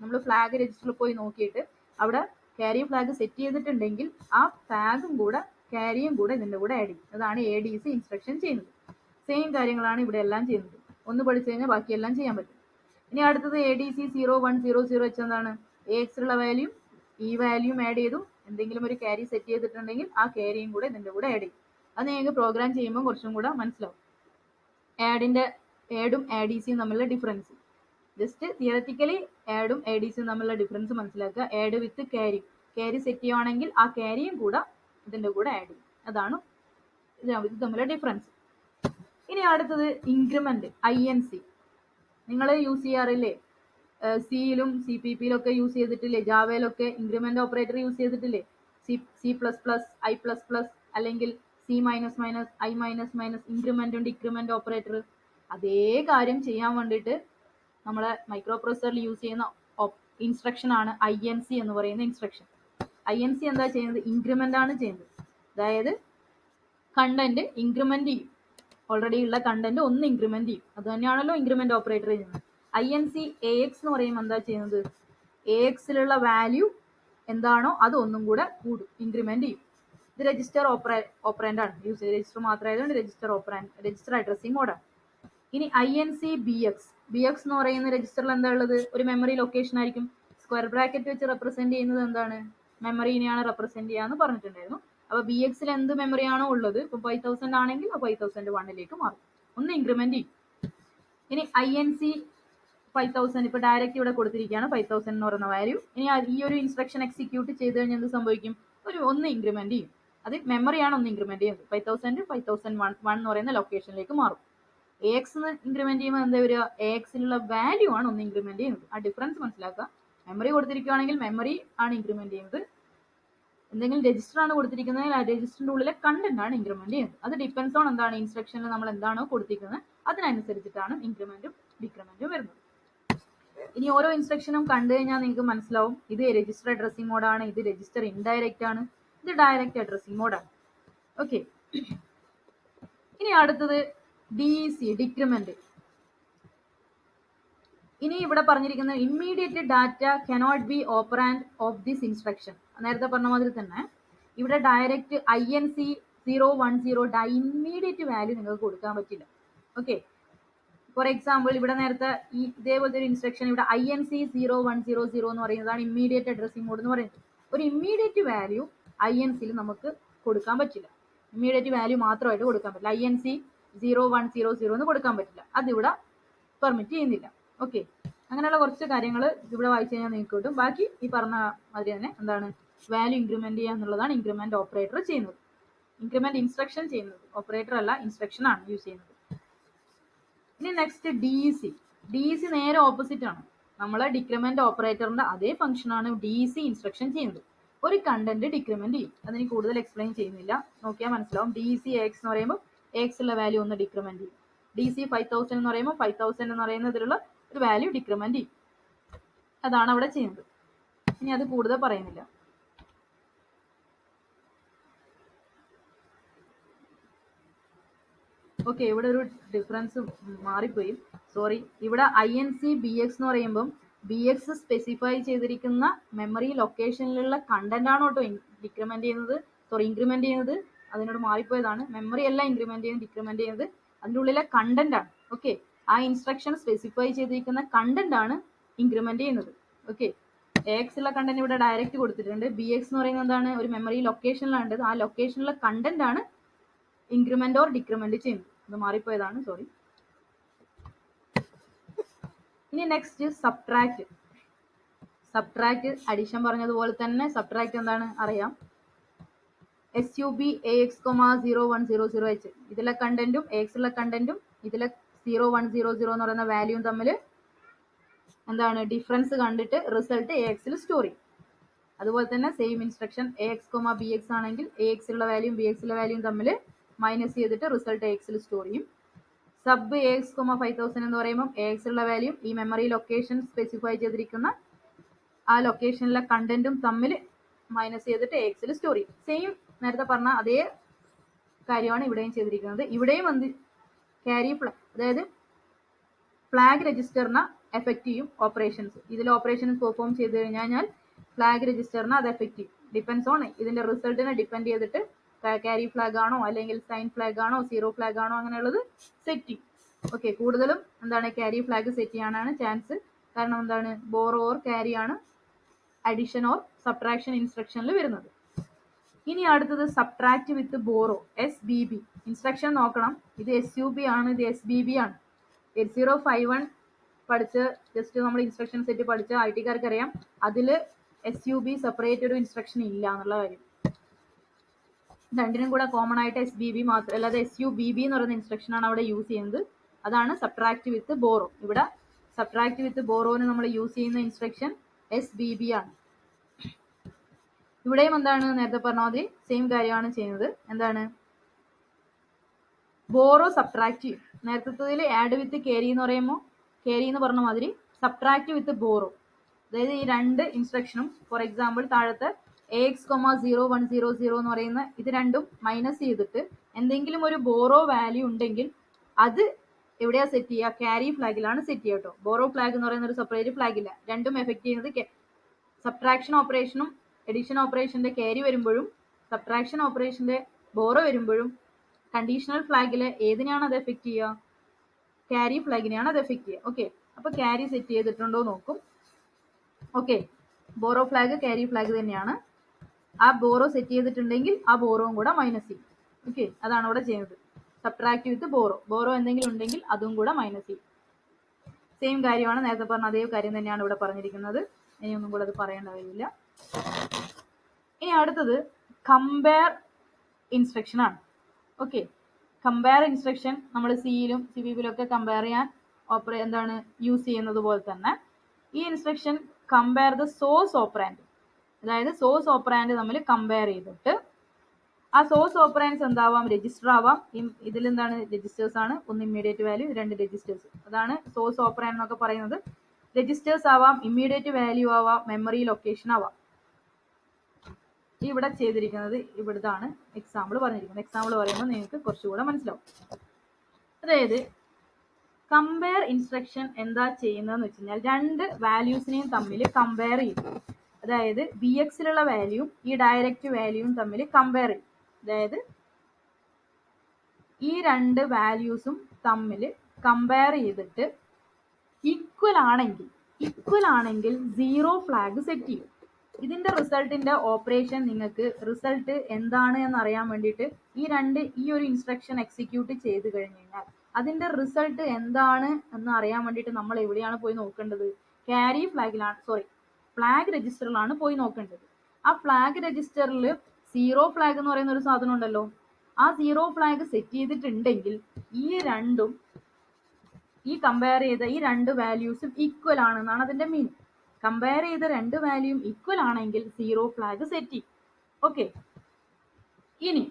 നമ്മൾ ഫ്ലാഗ് രജിസ്റ്ററിൽ പോയി നോക്കിയിട്ട് അവിടെ ക്യാരി ഫ്ലാഗ് സെറ്റ് ചെയ്തിട്ടുണ്ടെങ്കിൽ ആ ഫ്ലാഗും കൂടെ ക്യാരിയും കൂടെ ഇതിന്റെ കൂടെ ആഡ് ചെയ്യും. അതാണ് ADC ഇൻസ്ട്രക്ഷൻ ചെയ്യുന്നത്. സെയിം കാര്യങ്ങളാണ് ഇവിടെ എല്ലാം ചെയ്യുന്നത്. ഒന്ന് പഠിച്ചു കഴിഞ്ഞാൽ ബാക്കിയെല്ലാം ചെയ്യാൻ പറ്റും. ഇനി അടുത്തത് ADC 0100 വെച്ചെന്താണ്, AX ഉള്ള വാല്യൂം ഈ വാല്യൂം ആഡ് ചെയ്തു, എന്തെങ്കിലും ഒരു ക്യാരി സെറ്റ് ചെയ്തിട്ടുണ്ടെങ്കിൽ ആ ക്യാരിയും കൂടെ ഇതിന്റെ കൂടെ ആഡ് ചെയ്യും. അത് നിങ്ങൾക്ക് പ്രോഗ്രാം ചെയ്യുമ്പോൾ കുറച്ചും കൂടെ മനസ്സിലാവും ആഡും ADCയും തമ്മിലുള്ള ഡിഫറൻസ്. ജസ്റ്റ് തിയററ്റിക്കലി ആഡും ADCയും തമ്മിലുള്ള ഡിഫറൻസ് മനസ്സിലാക്കുക. ആഡ് വിത്ത് ക്യാരി, ക്യാരി സെറ്റ് ചെയ്യുവാണെങ്കിൽ ആ ക്യാരിയും കൂടെ ഇതിന്റെ കൂടെ ആഡ് ചെയ്യും. അതാണ് ഇത് തമ്മിലുള്ള ഡിഫറൻസ്. ഇനി അടുത്തത് ഇൻക്രിമെന്റ് INC. നിങ്ങൾ യൂസ് ചെയ്യാറില്ലേ? സിയിലും CPP-യിലും ഒക്കെ യൂസ് ചെയ്തിട്ടില്ലേ? ജാവയിലൊക്കെ ഇൻക്രിമെന്റ് ഓപ്പറേറ്റർ യൂസ് ചെയ്തിട്ടില്ലേ? C++, I++, അല്ലെങ്കിൽ C++, I-, ഇൻക്രിമെന്റും ഡിക്രിമെന്റ് ഓപ്പറേറ്റർ. അതേ കാര്യം ചെയ്യാൻ വേണ്ടിയിട്ട് നമ്മളെ മൈക്രോ പ്രോസസറിൽ യൂസ് ചെയ്യുന്ന ഇൻസ്ട്രക്ഷൻ ആണ് INC എന്ന് പറയുന്ന ഇൻസ്ട്രക്ഷൻ. INC എന്താ ചെയ്യുന്നത്? ഇൻക്രിമെന്റ് ആണ് ചെയ്യുന്നത്. അതായത് കണ്ടന്റ് ഇൻക്രിമെന്റ് ചെയ്യും. ഓൾറെഡി ഉള്ള കണ്ടന്റ് ഒന്ന് ഇൻക്രിമെന്റ് ചെയ്യും. അത് തന്നെയാണല്ലോ ഇൻക്രിമെന്റ് ഓപ്പറേറ്റർ ചെയ്യുന്നത്. INC AX എന്ന് പറയുമ്പോൾ എന്താ ചെയ്യുന്നത്? AXലുള്ള വാല്യൂ എന്താണോ അത് ഒന്നും കൂടെ കൂടും, ഇൻക്രിമെന്റ് ചെയ്യും. ഇത് രജിസ്റ്റർ ഓപ്പറൻഡ് ആണ് യൂസ്. രജിസ്റ്റർ മാത്രമായതുകൊണ്ട് രജിസ്റ്റർ അഡ്രസ്സിംഗ് മോഡാണ്. ഇനി INC BX എന്ന് പറയുന്ന രജിസ്റ്ററിൽ എന്താ ഉള്ളത്? ഒരു മെമ്മറി ലൊക്കേഷൻ ആയിരിക്കും. സ്ക്വയർ ബ്രാക്കറ്റ് വെച്ച് റെപ്രസെന്റ് ചെയ്യുന്നത് എന്താണ്? മെമ്മറിനെയാണ് റെപ്രസെന്റ് ചെയ്യാന്ന് പറഞ്ഞിട്ടുണ്ടായിരുന്നു. അപ്പൊ BX എന്ത് മെമ്മറിയാണോ ഉള്ളത്, ഇപ്പൊ 5000 ആണെങ്കിൽ 5001ലേക്ക് മാറും, ഒന്ന് ഇൻക്രിമെന്റ് ചെയ്യും. ഇനി INC 5000 ഇപ്പൊ ഡയറക്റ്റ് ഇവിടെ കൊടുത്തിരിക്കുകയാണ് 5000 എന്ന് പറയുന്ന വാല്യൂ. ഇനി ഈ ഒരു ഇൻസ്ട്രക്ഷൻ എക്സിക്യൂട്ട് ചെയ്ത് കഴിഞ്ഞാൽ എന്ത് സംഭവിക്കും? ഒന്ന് ഇൻക്രിമെന്റ് ചെയ്യും. അത് മെമ്മറിയാണ് ഒന്ന് ഇൻക്രിമെന്റ് ചെയ്യുന്നത്. 5001 എന്ന് പറയുന്ന ലൊക്കേഷനിലേക്ക് മാറും. AX ഇൻക്രിമെന്റ് ചെയ്യുമ്പോൾ എന്താ വരിക? AXലുള്ള വാല്യൂ ആണ് ഒന്ന് ഇൻക്രിമെന്റ് ചെയ്യുന്നത്. ആ ഡിഫറൻസ് മനസ്സിലാക്കുക. മെമ്മറി കൊടുത്തിരിക്കുകയാണെങ്കിൽ മെമ്മറി ആണ് ഇൻക്രിമെന്റ് ചെയ്യുന്നത്. എന്തെങ്കിലും രജിസ്റ്റർ ആണ് കൊടുത്തിരിക്കുന്നത്, ആ രജിസ്റ്ററിന്റെ ഉള്ളിലെ കണ്ടന്റ് ആണ് ഇൻക്രിമെന്റ് ചെയ്യുന്നത്. അത് ഡിപ്പെൻസ് ഓൺ എന്താണ് ഇൻസ്ട്രക്ഷനിൽ നമ്മൾ എന്താണോ കൊടുത്തിരിക്കുന്നത് അതിനനുസരിച്ചിട്ടാണ് ഇൻക്രിമെന്റും ഡിക്രിമെന്റും വരുന്നത്. ഇനി ഓരോ ഇൻസ്ട്രക്ഷനും കണ്ടു കഴിഞ്ഞാൽ നിങ്ങൾക്ക് മനസ്സിലാവും, ഇത് രജിസ്റ്റർ അഡ്രസ്സിംഗ് മോഡാണ്, ഇത് രജിസ്റ്റർ ഇൻഡയറക്റ്റ് ആണ്, ഇത് ഡയറക്റ്റ് അഡ്രസ്സിംഗ് മോഡാണ്. ഓക്കെ, ഇനി അടുത്തത് DEC ഡിക്രിമെന്റ്. ഇനി ഇവിടെ പറഞ്ഞിരിക്കുന്ന immediate data cannot be operand of this instruction. നേരത്തെ പറഞ്ഞ മാതിരി തന്നെ ഇവിടെ ഡയറക്റ്റ് INC 010 ഇമ്മീഡിയറ്റ് വാല്യൂ നിങ്ങൾക്ക് കൊടുക്കാൻ പറ്റില്ല. ഓക്കെ, ഫോർ എക്സാമ്പിൾ ഇവിടെ നേരത്തെ ഇതേപോലത്തെ ഒരു ഇൻസ്ട്രക്ഷൻ ഇവിടെ INC 0100 എന്ന് പറയുന്നതാണ് ഇമ്മീഡിയറ്റ് അഡ്രസ്സിംഗ് മോഡ് എന്ന് പറയുന്നത്. ഒരു ഇമ്മീഡിയറ്റ് വാല്യൂ INCയിൽ നമുക്ക് കൊടുക്കാൻ പറ്റില്ല. ഇമ്മീഡിയറ്റ് വാല്യൂ മാത്രമായിട്ട് കൊടുക്കാൻ പറ്റില്ല. INC 0100 എന്ന് കൊടുക്കാൻ പറ്റില്ല. അതിവിടെ പെർമിറ്റ് ചെയ്യുന്നില്ല. ഓക്കെ, അങ്ങനെയുള്ള കുറച്ച് കാര്യങ്ങൾ ഇവിടെ വായിച്ചു കഴിഞ്ഞാൽ നിങ്ങൾക്ക് കിട്ടും. ബാക്കി ഈ പറഞ്ഞ മാതിരി തന്നെ എന്താണ് വാല്യൂ ഇൻക്രിമെന്റ് ചെയ്യുക എന്നുള്ളതാണ് ഇൻക്രിമെന്റ് ഓപ്പറേറ്റർ ചെയ്യുന്നത്. ഇൻക്രിമെന്റ് ഇൻസ്ട്രക്ഷൻ ചെയ്യുന്നത് ഓപ്പറേറ്റർ അല്ല, ഇൻസ്ട്രക്ഷൻ ആണ് യൂസ് ചെയ്യുന്നത്. ഇനി നെക്സ്റ്റ് DEC നേരെ ഓപ്പോസിറ്റ് ആണ്. നമ്മളെ ഡിക്രിമെന്റ് ഓപ്പറേറ്ററിന്റെ അതേ ഫംഗ്ഷൻ ആണ് DEC ഇൻസ്ട്രക്ഷൻ ചെയ്യുന്നത്. ഒരു കണ്ടന്റ് ഡിക്രിമെന്റ് ചെയ്യും. അതിന് കൂടുതൽ എക്സ്പ്ലെയിൻ ചെയ്യുന്നില്ല, നോക്കിയാൽ മനസ്സിലാവും. DEC AX എന്ന് പറയുമ്പോൾ AX ഉള്ള വാല്യൂ ഒന്ന് ഡിക്രിമെന്റ് ചെയ്യും. DC 5000 എന്ന് പറയുമ്പോൾ 5000 എന്ന് പറയുന്നതിലുള്ള ഒരു വാല്യൂ ഡിക്രിമെന്റ് ചെയ്യും. അതാണ് അവിടെ ചെയ്യുന്നത്. ഇനി അത് കൂടുതൽ പറയുന്നില്ല. ഓക്കെ, ഇവിടെ ഒരു ഡിഫറൻസ് മാറിപ്പോയി, സോറി. ഇവിടെ INC BX എന്ന് പറയുമ്പം BX സ്പെസിഫൈ ചെയ്തിരിക്കുന്ന മെമ്മറി ലൊക്കേഷനിലുള്ള കണ്ടന്റ് ആണോ കേട്ടോ ഇൻക്രിമെന്റ് ചെയ്യുന്നത്. അതിനോട് മാറിപ്പോയതാണ്. മെമ്മറി അല്ല ഇൻക്രിമെന്റ് ചെയ്യുന്നത്, ഡിക്രിമെന്റ് ചെയ്യുന്നത് അതിൻ്റെ ഉള്ളിലെ കണ്ടന്റ് ആണ്. ഓക്കെ, ആ ഇൻസ്ട്രക്ഷൻ സ്പെസിഫൈ ചെയ്തിരിക്കുന്ന കണ്ടന്റ് ആണ് ഇൻക്രിമെന്റ് ചെയ്യുന്നത്. ഓക്കെ, AX ഉള്ള കണ്ടന്റ് ഇവിടെ ഡയറക്റ്റ് കൊടുത്തിട്ടുണ്ട്. BX എന്ന് പറയുന്നത് എന്താണ്? ഒരു മെമ്മറി ലൊക്കേഷനിലാണ്. ആ ലൊക്കേഷനിലെ കണ്ടന്റ് ആണ് ഇൻക്രിമെന്റ് ഓർ ഡിക്രിമെന്റ് ചെയ്യുന്നത്. അത് മാറിപ്പോയതാണ്, സോറി. ഇനി നെക്സ്റ്റ് സബ്ട്രാക്ട്. അഡിഷൻ പറഞ്ഞതുപോലെ തന്നെ സബ്ട്രാക്ട് എന്താണ് അറിയാം. SUB AX, 0100H ഇതിലെ കണ്ടന്റും AX ഉള്ള കണ്ടന്റും ഇതിലെ 0100 എന്ന് പറയുന്ന വാല്യൂവും തമ്മിൽ എന്താണ് ഡിഫറൻസ് കണ്ടിട്ട് റിസൾട്ട് AXൽ സ്റ്റോർ ചെയ്യും. അതുപോലെ തന്നെ സെയിം ഇൻസ്ട്രക്ഷൻ AX, BX ആണെങ്കിൽ AX ഉള്ള വാല്യൂയും BX ഉള്ള വാല്യൂയും തമ്മിൽ മൈനസ് ചെയ്തിട്ട് റിസൾട്ട് AXൽ സ്റ്റോർ ചെയ്യും. സബ് AX, 5000 എന്ന് പറയുമ്പോൾ AX ഉള്ള വാല്യൂ ഈ മെമ്മറി ലൊക്കേഷൻ സ്പെസിഫൈ ചെയ്തിരിക്കുന്ന ആ ലൊക്കേഷനിലെ കണ്ടന്റും തമ്മിൽ മൈനസ് ചെയ്തിട്ട് AXൽ സ്റ്റോർ ചെയ്യും. സെയിം നേരത്തെ പറഞ്ഞ അതേ കാര്യമാണ് ഇവിടെയും ചെയ്തിരിക്കുന്നത്. ഇവിടെയും ക്യാരി അതായത് ഫ്ലാഗ് രജിസ്റ്ററിനെ എഫക്ട് ചെയ്യും ഓപ്പറേഷൻസ്. ഇതിൽ ഓപ്പറേഷൻസ് പെർഫോം ചെയ്ത് കഴിഞ്ഞാൽ ഫ്ലാഗ് രജിസ്റ്ററിനെ അത് എഫക്ട് ചെയ്യും. ഡിപ്പെൻസ് ഓൺ ഇതിന്റെ റിസൾട്ടിനെ ഡിപ്പെൻഡ് ചെയ്തിട്ട് ക്യാരി ഫ്ലാഗ് ആണോ അല്ലെങ്കിൽ സൈൻ ഫ്ലാഗ് ആണോ സീറോ ഫ്ലാഗ് ആണോ അങ്ങനെയുള്ളത് സെറ്റ് ചെയ്യും. ഓക്കെ, കൂടുതലും എന്താണ് ക്യാരി ഫ്ലാഗ് സെറ്റ് ചെയ്യാനാണ് ചാൻസ്. കാരണം എന്താണ് ബോറോ ഓർ ക്യാരി ആണ് അഡിഷൻ ഓർ സബ്ട്രാക്ഷൻ ഇൻസ്ട്രക്ഷനിൽ വരുന്നത്. ഇനി അടുത്തത് സബ്ട്രാക്ട് വിത്ത് ബോറോ, SBB ഇൻസ്ട്രക്ഷൻ നോക്കണം. ഇത് SUB ആണ്, ഇത് SBB ആണ്. 8051 പഠിച്ച് ജസ്റ്റ് നമ്മൾ ഇൻസ്ട്രക്ഷൻ സെറ്റ് പഠിച്ച IT-കാർക്ക് അറിയാം, അതിൽ SUB സെപ്പറേറ്റ് ഒരു ഇൻസ്ട്രക്ഷൻ ഇല്ല എന്നുള്ള കാര്യം. രണ്ടിനും കൂടെ കോമൺ ആയിട്ട് SBB മാത്രം, അല്ലാതെ SUBB എന്ന് പറയുന്ന ഇൻസ്ട്രക്ഷൻ ആണ് അവിടെ യൂസ് ചെയ്യുന്നത്. അതാണ് സബ്ട്രാക്ട് വിത്ത് ബോറോ. ഇവിടെ സബ്ട്രാക്ട് വിത്ത് ബോറോന് നമ്മൾ യൂസ് ചെയ്യുന്ന ഇൻസ്ട്രക്ഷൻ SBB ആണ്. ഇവിടെയും എന്താണ് നേരത്തെ പറഞ്ഞ മാതിരി സെയിം കാര്യമാണ് ചെയ്യുന്നത്. എന്താണ് ബോറോ സബ്ട്രാക്ട് ചെയ്യും. നേരത്തെ ആഡ് വിത്ത് കേരി എന്ന് പറയുമ്പോൾ കേരി എന്ന് പറഞ്ഞ മാതിരി സബ്ട്രാക്ട് വിത്ത് ബോറോ. അതായത് ഈ രണ്ട് ഇൻസ്ട്രക്ഷനും ഫോർ എക്സാമ്പിൾ താഴത്തെ AX,0100 എന്ന് പറയുന്ന ഇത് രണ്ടും മൈനസ് ചെയ്തിട്ട് എന്തെങ്കിലും ഒരു ബോറോ വാല്യൂ ഉണ്ടെങ്കിൽ അത് എവിടെയാ സെറ്റ് ചെയ്യുക? ക്യാരി ഫ്ലാഗിലാണ് സെറ്റ് ചെയ്യുക കേട്ടോ. ബോറോ ഫ്ലാഗ് എന്ന് പറയുന്ന ഒരു സെപ്പറേറ്റ് ഫ്ലാഗ് ഇല്ല. രണ്ടും എഫക്ട് ചെയ്യുന്നത് സബ്ട്രാക്ഷൻ ഓപ്പറേഷനും എഡിഷൻ ഓപ്പറേഷന്റെ ക്യാരി വരുമ്പോഴും സബ്ട്രാക്ഷൻ ഓപ്പറേഷന്റെ ബോറോ വരുമ്പോഴും കണ്ടീഷണൽ ഫ്ലാഗിൽ ഏതിനെയാണ് അത് എഫക്ട് ചെയ്യുക? ക്യാരി ഫ്ലാഗിനെയാണ് അത് എഫക്ട് ചെയ്യുക. ഓക്കെ, അപ്പൊ ക്യാരി സെറ്റ് ചെയ്തിട്ടുണ്ടോ നോക്കും. Okay, borrow flag carry flag തന്നെയാണ്. ആ ബോറോ സെറ്റ് ചെയ്തിട്ടുണ്ടെങ്കിൽ ആ ബോറോയും കൂടെ മൈനസ് ചെയ്യും. ഓക്കെ, അതാണ് ഇവിടെ ചെയ്യുന്നത്. സബ്ട്രാക്ട് വിത്ത് ബോറോ. ബോറോ എന്തെങ്കിലും ഉണ്ടെങ്കിൽ അതും കൂടെ മൈനസ് ചെയ്യും. സെയിം കാര്യമാണ് നേരത്തെ പറഞ്ഞ അതേ കാര്യം തന്നെയാണ് ഇവിടെ പറഞ്ഞിരിക്കുന്നത്. ഇനി ഒന്നും കൂടെ അത് പറയേണ്ട കാര്യമില്ല. ഇനി അടുത്തത് കമ്പയർ ഇൻസ്ട്രക്ഷൻ ആണ്. ഓക്കെ, കമ്പയർ ഇൻസ്ട്രക്ഷൻ നമ്മൾ സിയിലും സിബിയിലും ഒക്കെ കമ്പയർ ചെയ്യാൻ എന്താണ് യൂസ് ചെയ്യുന്നത് പോലെ തന്നെ ഈ instruction compare the source operand, അതായത് സോഴ്സ് ഓപ്പറാൻഡ് തമ്മിൽ കമ്പയർ ചെയ്തിട്ട് ആ സോഴ്സ് ഓപ്പറാൻഡ്സ് എന്താവാം? രജിസ്റ്റർ ആവാം. ഇതിൽ എന്താണ്? രജിസ്റ്റേഴ്സ് ആണ്. ഒന്ന് ഇമ്മീഡിയറ്റ് വാല്യൂ, രണ്ട് രജിസ്റ്റേഴ്സ്. അതാണ് സോഴ്സ് ഓപ്പറാൻഡ് എന്നൊക്കെ പറയുന്നത്. രജിസ്റ്റേഴ്സ് ആവാം, ഇമ്മീഡിയറ്റ് വാല്യൂ ആവാം, മെമ്മറി ലൊക്കേഷൻ ആവാം. ഇവിടെ ചെയ്തിരിക്കുന്നത് ഇവിടുത്താണ് എക്സാമ്പിൾ പറഞ്ഞിരിക്കുന്നത്. എക്സാമ്പിൾ പറയുമ്പോൾ നിങ്ങൾക്ക് കുറച്ചുകൂടെ മനസ്സിലാവും. അതായത് കമ്പയർ ഇൻസ്ട്രക്ഷൻ എന്താ ചെയ്യുന്നതെന്ന് വെച്ച് കഴിഞ്ഞാൽ രണ്ട് വാല്യൂസിനെയും തമ്മിൽ കമ്പയർ ചെയ്യും. അതായത് BXലുള്ള വാല്യൂവും ഈ ഡയറക്റ്റ് വാല്യൂവും തമ്മിൽ കമ്പയർ ചെയ്യും. അതായത് ഈ രണ്ട് വാല്യൂസും തമ്മിൽ കമ്പയർ ചെയ്തിട്ട് ഈക്വൽ ആണെങ്കിൽ 0 ഫ്ലാഗ് സെറ്റ് ചെയ്യും. ഇതിന്റെ റിസൾട്ടിന്റെ ഓപ്പറേഷൻ നിങ്ങൾക്ക് റിസൾട്ട് എന്താണ് എന്ന് അറിയാൻ വേണ്ടിയിട്ട് ഈ ഒരു ഇൻസ്ട്രക്ഷൻ എക്സിക്യൂട്ട് ചെയ്ത് കഴിഞ്ഞ് കഴിഞ്ഞാൽ അതിന്റെ റിസൾട്ട് എന്താണ് എന്ന് അറിയാൻ വേണ്ടിയിട്ട് നമ്മൾ എവിടെയാണ് പോയി നോക്കേണ്ടത്? ക്യാരി ഫ്ലാഗിലാണ്, ഫ്ലാഗ് രജിസ്റ്ററിലാണ് പോയി നോക്കേണ്ടത്. ആ ഫ്ലാഗ് രജിസ്റ്ററിൽ 0 ഫ്ലാഗ് എന്ന് പറയുന്ന ഒരു സാധനം ഉണ്ടല്ലോ. ആ 0 ഫ്ലാഗ് സെറ്റ് ചെയ്തിട്ടുണ്ടെങ്കിൽ ഈ കമ്പയർ ചെയ്ത ഈ രണ്ട് വാല്യൂസും ഈക്വൽ ആണെന്നാണ് അതിന്റെ മീനിങ്. കമ്പയർ ചെയ്ത രണ്ട് വാല്യൂയും ഈക്വൽ ആണെങ്കിൽ 0 ഫ്ലാഗ് സെറ്റ് ചെയ്യും. ഓക്കെ, ഇനി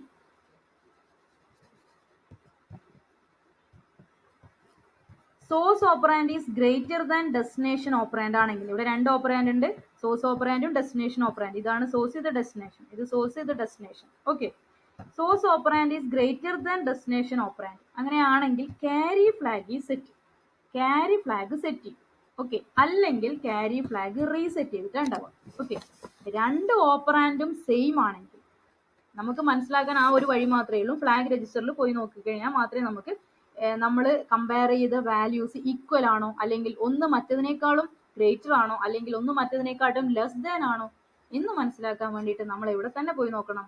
source operand is greater than destination operand ആണെങ്കിൽ, ഇവിടെ രണ്ട് ഓപ്പറാൻഡ് ഉണ്ട്, സോഴ്സ് ഓപ്പറാൻഡും ഡെസ്റ്റിനേഷൻ ഓപ്പറാൻഡ്. ഇതാണ് സോഴ്സ്, ഇത് ഡെസ്റ്റിനേഷൻ, ഇത് സോഴ്സ്, ഇത് destination. Okay, source operand is greater than destination operand അങ്ങനെയാണെങ്കിൽ ക്യാരി ഫ്ലാഗ് സെറ്റ് ചെയ്യും. ഓക്കെ, അല്ലെങ്കിൽ ക്യാരി ഫ്ലാഗ് റീസെറ്റ് ചെയ്തിട്ട് ഉണ്ടാവുക. ഓക്കെ, രണ്ട് ഓപ്പറാൻഡും സെയിം ആണെങ്കിൽ നമുക്ക് മനസ്സിലാക്കാൻ ആ ഒരു വഴി മാത്രമേ ഉള്ളൂ. ഫ്ലാഗ് രജിസ്റ്ററിൽ പോയി നോക്കിക്കഴിഞ്ഞാൽ മാത്രമേ നമുക്ക് നമ്മൾ കമ്പയർ ചെയ്ത വാല്യൂസ് ഈക്വൽ ആണോ, അല്ലെങ്കിൽ ഒന്ന് മറ്റതിനേക്കാളും ഗ്രേറ്റർ ആണോ, അല്ലെങ്കിൽ ഒന്ന് മറ്റതിനേക്കാളും ലെസ് ദാൻ ആണോ എന്ന് മനസ്സിലാക്കാൻ വേണ്ടിയിട്ട് നമ്മൾ എവിടെ തന്നെ പോയി നോക്കണം?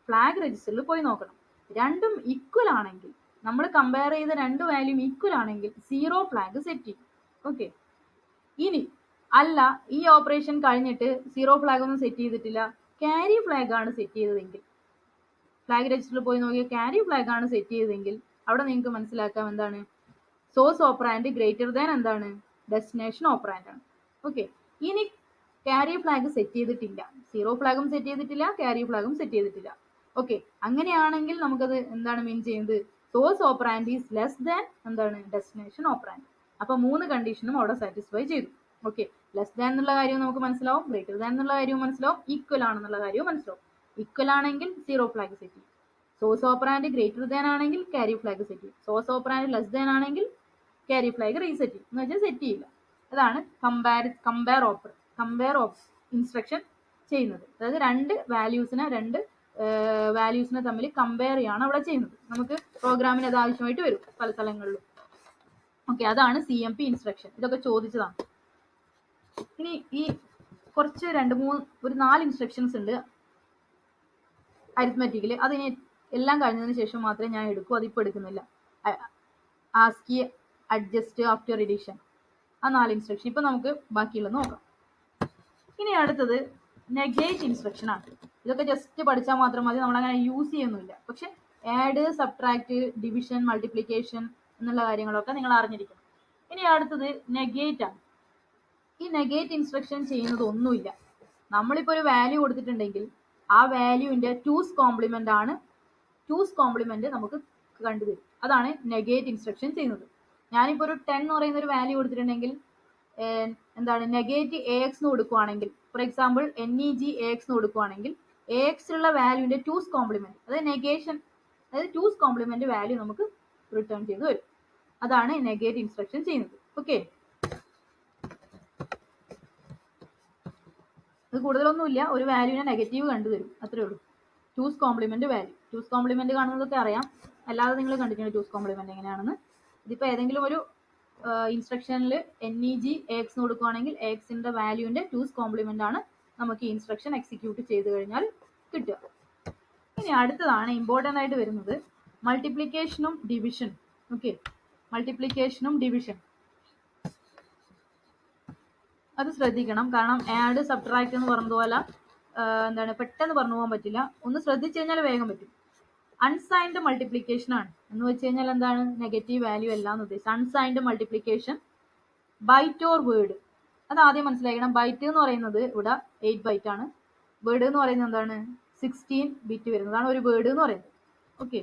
ഫ്ലാഗ് രജിസ്റ്ററിൽ പോയി നോക്കണം. രണ്ടും ഈക്വൽ ആണെങ്കിൽ, നമ്മൾ കമ്പയർ ചെയ്ത രണ്ട് വാല്യൂ ഈക്വൽ ആണെങ്കിൽ 0 ഫ്ലാഗ് സെറ്റ് ചെയ്യും. ഓക്കെ, ഇനി അല്ല ഈ ഓപ്പറേഷൻ കഴിഞ്ഞിട്ട് 0 ഫ്ലാഗ് ഒന്നും സെറ്റ് ചെയ്തിട്ടില്ല, ക്യാരി ഫ്ലാഗ് ആണ് സെറ്റ് ചെയ്തതെങ്കിൽ, ഫ്ലാഗ് രജിസ്റ്ററിൽ പോയി നോക്കിയ ക്യാരി ഫ്ലാഗ് ആണ് സെറ്റ് ചെയ്തതെങ്കിൽ അവിടെ നിങ്ങൾക്ക് മനസ്സിലാക്കാം എന്താണ്? സോഴ്സ് ഓപ്പറാൻഡ് ഗ്രേറ്റർ ദാൻ എന്താണ്? ഡെസ്റ്റിനേഷൻ ഓപ്പറാൻഡ് ആണ്. ഓക്കെ, ഇനി ക്യാരി ഫ്ലാഗ് സെറ്റ് ചെയ്തിട്ടില്ല, 0 ഫ്ലാഗും സെറ്റ് ചെയ്തിട്ടില്ല, ക്യാരി ഫ്ലാഗും സെറ്റ് ചെയ്തിട്ടില്ല. ഓക്കെ, അങ്ങനെയാണെങ്കിൽ നമുക്കത് എന്താണ് മീൻ ചെയ്യുന്നത്? Source operand is less than എന്താണ്? Destination operand. അപ്പൊ 3 കണ്ടീഷനും അവിടെ സാറ്റിസ്ഫൈ ചെയ്തു. ഓക്കെ, ലെസ് ദാൻ എന്നുള്ള കാര്യവും നമുക്ക് മനസ്സിലാവും, ഗ്രേറ്റർ ദാൻ എന്നുള്ള കാര്യവും മനസ്സിലാവും, ഈക്വൽ ആണെന്നുള്ള കാര്യവും മനസ്സിലാവും. ഈക്വൽ ആണെങ്കിൽ 0 ഫ്ലാഗ് സെറ്റ് ചെയ്യും. സോഴ്സ് ഓപ്പറാൻഡ് ഗ്രേറ്റർ ദാൻ ആണെങ്കിൽ ക്യാരി ഫ്ലാഗ് സെറ്റ് ചെയ്യും. സോഴ്സ് ഓപ്പറാൻഡ് ലെസ് ദാൻ ആണെങ്കിൽ ക്യാരി ഫ്ലാഗ് റീസെറ്റ് ചെയ്യും, എന്ന് വെച്ചാൽ സെറ്റ് ചെയ്യില്ല. അതാണ് കമ്പയർ ഇൻസ്ട്രക്ഷൻ ചെയ്യുന്നത്. അതായത് രണ്ട് വാല്യൂസിനെ തമ്മിൽ കമ്പയർ ചെയ്യാണ് അവിടെ ചെയ്യുന്നത്. നമുക്ക് പ്രോഗ്രാമിന് അത് ആവശ്യമായിട്ട് വരും പല സ്ഥലങ്ങളിലും. ഓക്കെ, അതാണ് CMP ഇൻസ്ട്രക്ഷൻ. ഇതൊക്കെ ചോദിച്ചതാണ്. ഇനി ഈ കുറച്ച് 4 ഇൻസ്ട്രക്ഷൻസ് ഉണ്ട് അരിത്മെറ്റിക്കിൽ. അതിന് എല്ലാം കഴിഞ്ഞതിന് ശേഷം മാത്രമേ ഞാൻ എടുക്കൂ, അതിപ്പോൾ എടുക്കുന്നില്ല. ആസ്കി, അഡ്ജസ്റ്റ്, ആഫ്റ്റർ എഡിഷൻ, ആ 4 ഇൻസ്ട്രക്ഷൻ. ഇപ്പൊ നമുക്ക് ബാക്കിയുള്ളത് നോക്കാം. ഇനി അടുത്തത് നെഗേറ്റ് ഇൻസ്ട്രക്ഷൻ ആണ്. ഇതൊക്കെ ജസ്റ്റ് പഠിച്ചാൽ മാത്രം മതി, നമ്മളങ്ങനെ യൂസ് ചെയ്യുന്നില്ല. പക്ഷെ ആഡ്, സബ്ട്രാക്ട്, ഡിവിഷൻ, മൾട്ടിപ്ലിക്കേഷൻ എന്നുള്ള കാര്യങ്ങളൊക്കെ നിങ്ങൾ അറിഞ്ഞിരിക്കണം. ഇനി അടുത്തത് നെഗേറ്റ് ആണ്. ഈ നെഗേറ്റ് ഇൻസ്ട്രക്ഷൻ ചെയ്യുന്നത് ഒന്നുമില്ല. നമ്മളിപ്പോൾ ഒരു വാല്യൂ കൊടുത്തിട്ടുണ്ടെങ്കിൽ ആ വാല്യൂവിന്റെ 2's കോംപ്ലിമെന്റ് ആണ്. 2's കോംപ്ലിമെന്റ് നമുക്ക് കണ്ടുതരും. അതാണ് നെഗേറ്റ് ഇൻസ്ട്രക്ഷൻ ചെയ്യുന്നത്. ഞാനിപ്പോൾ ഒരു 10 എന്ന് പറയുന്ന ഒരു വാല്യൂ കൊടുത്തിട്ടുണ്ടെങ്കിൽ എന്താണ് നെഗേറ്റീവ് എ എക്സ് എന്ന് കൊടുക്കുകയാണെങ്കിൽ, ഫോർ എക്സാമ്പിൾ NEG AX എന്ന് കൊടുക്കുകയാണെങ്കിൽ AX ഉള്ള വാല്യൂവിന്റെ 2's കോംപ്ലിമെന്റ്, അതായത് നെഗേഷൻ, അതായത് 2's കോംപ്ലിമെന്റ് വാല്യൂ നമുക്ക് റിട്ടേൺ ചെയ്ത് വരും. അതാണ് നെഗേറ്റ് ഇൻസ്ട്രക്ഷൻ ചെയ്യുന്നത്. ഓക്കെ, അത് കൂടുതലൊന്നുമില്ല, ഒരു വാല്യൂവിനെ നെഗറ്റീവ് കണ്ടുതരും, അത്രേ ഉള്ളൂ. 2's complement value, 2's complement കാണുന്നതൊക്കെ അറിയാം, അല്ലാതെ നിങ്ങൾ കണ്ടിട്ടുണ്ട് 2's കോംപ്ലിമെന്റ് എങ്ങനെയാണെന്ന്. ഇതിപ്പോൾ ഏതെങ്കിലും ഒരു ഇൻസ്ട്രക്ഷനിൽ NEG AX എന്ന് കൊടുക്കുകയാണെങ്കിൽ AXന്റെ വാല്യൂവിന്റെ 2's കോംപ്ലിമെന്റ് ആണ് നമുക്ക് ഈ ഇൻസ്ട്രക്ഷൻ എക്സിക്യൂട്ട് ചെയ്ത് കഴിഞ്ഞാൽ കിട്ടുക. ഇനി അടുത്തതാണ് ഇമ്പോർട്ടൻ്റ് ആയിട്ട് വരുന്നത് മൾട്ടിപ്ലിക്കേഷനും ഡിവിഷൻ. ഓക്കെ, മൾട്ടിപ്ലിക്കേഷനും ഡിവിഷൻ അത് ശ്രദ്ധിക്കണം. കാരണം ആഡ് സബ്ട്രാക്ട് എന്ന് പറഞ്ഞതുപോലെ എന്താണ് പെട്ടെന്ന് പറഞ്ഞു പോകാൻ പറ്റില്ല, ഒന്ന് ശ്രദ്ധിച്ചു കഴിഞ്ഞാൽ വേഗം പറ്റും. അൺസൈൻഡ് മൾട്ടിപ്ലിക്കേഷൻ ആണ് എന്ന് വെച്ച് കഴിഞ്ഞാൽ എന്താണ് നെഗറ്റീവ് വാല്യൂ അല്ല എന്ന് ഉദ്ദേശിച്ചത്. Unsigned multiplication byte or word, അത് ആദ്യം മനസ്സിലാക്കണം. ബൈറ്റ് എന്ന് പറയുന്നത് ഇവിടെ 8 ബൈറ്റ് ആണ്, വേർഡ് എന്ന് പറയുന്നത് എന്താണ് 16 ബിറ്റ് വരുന്നതാണ് ഒരു വേർഡ് എന്ന് പറയുന്നത്. ഓക്കെ,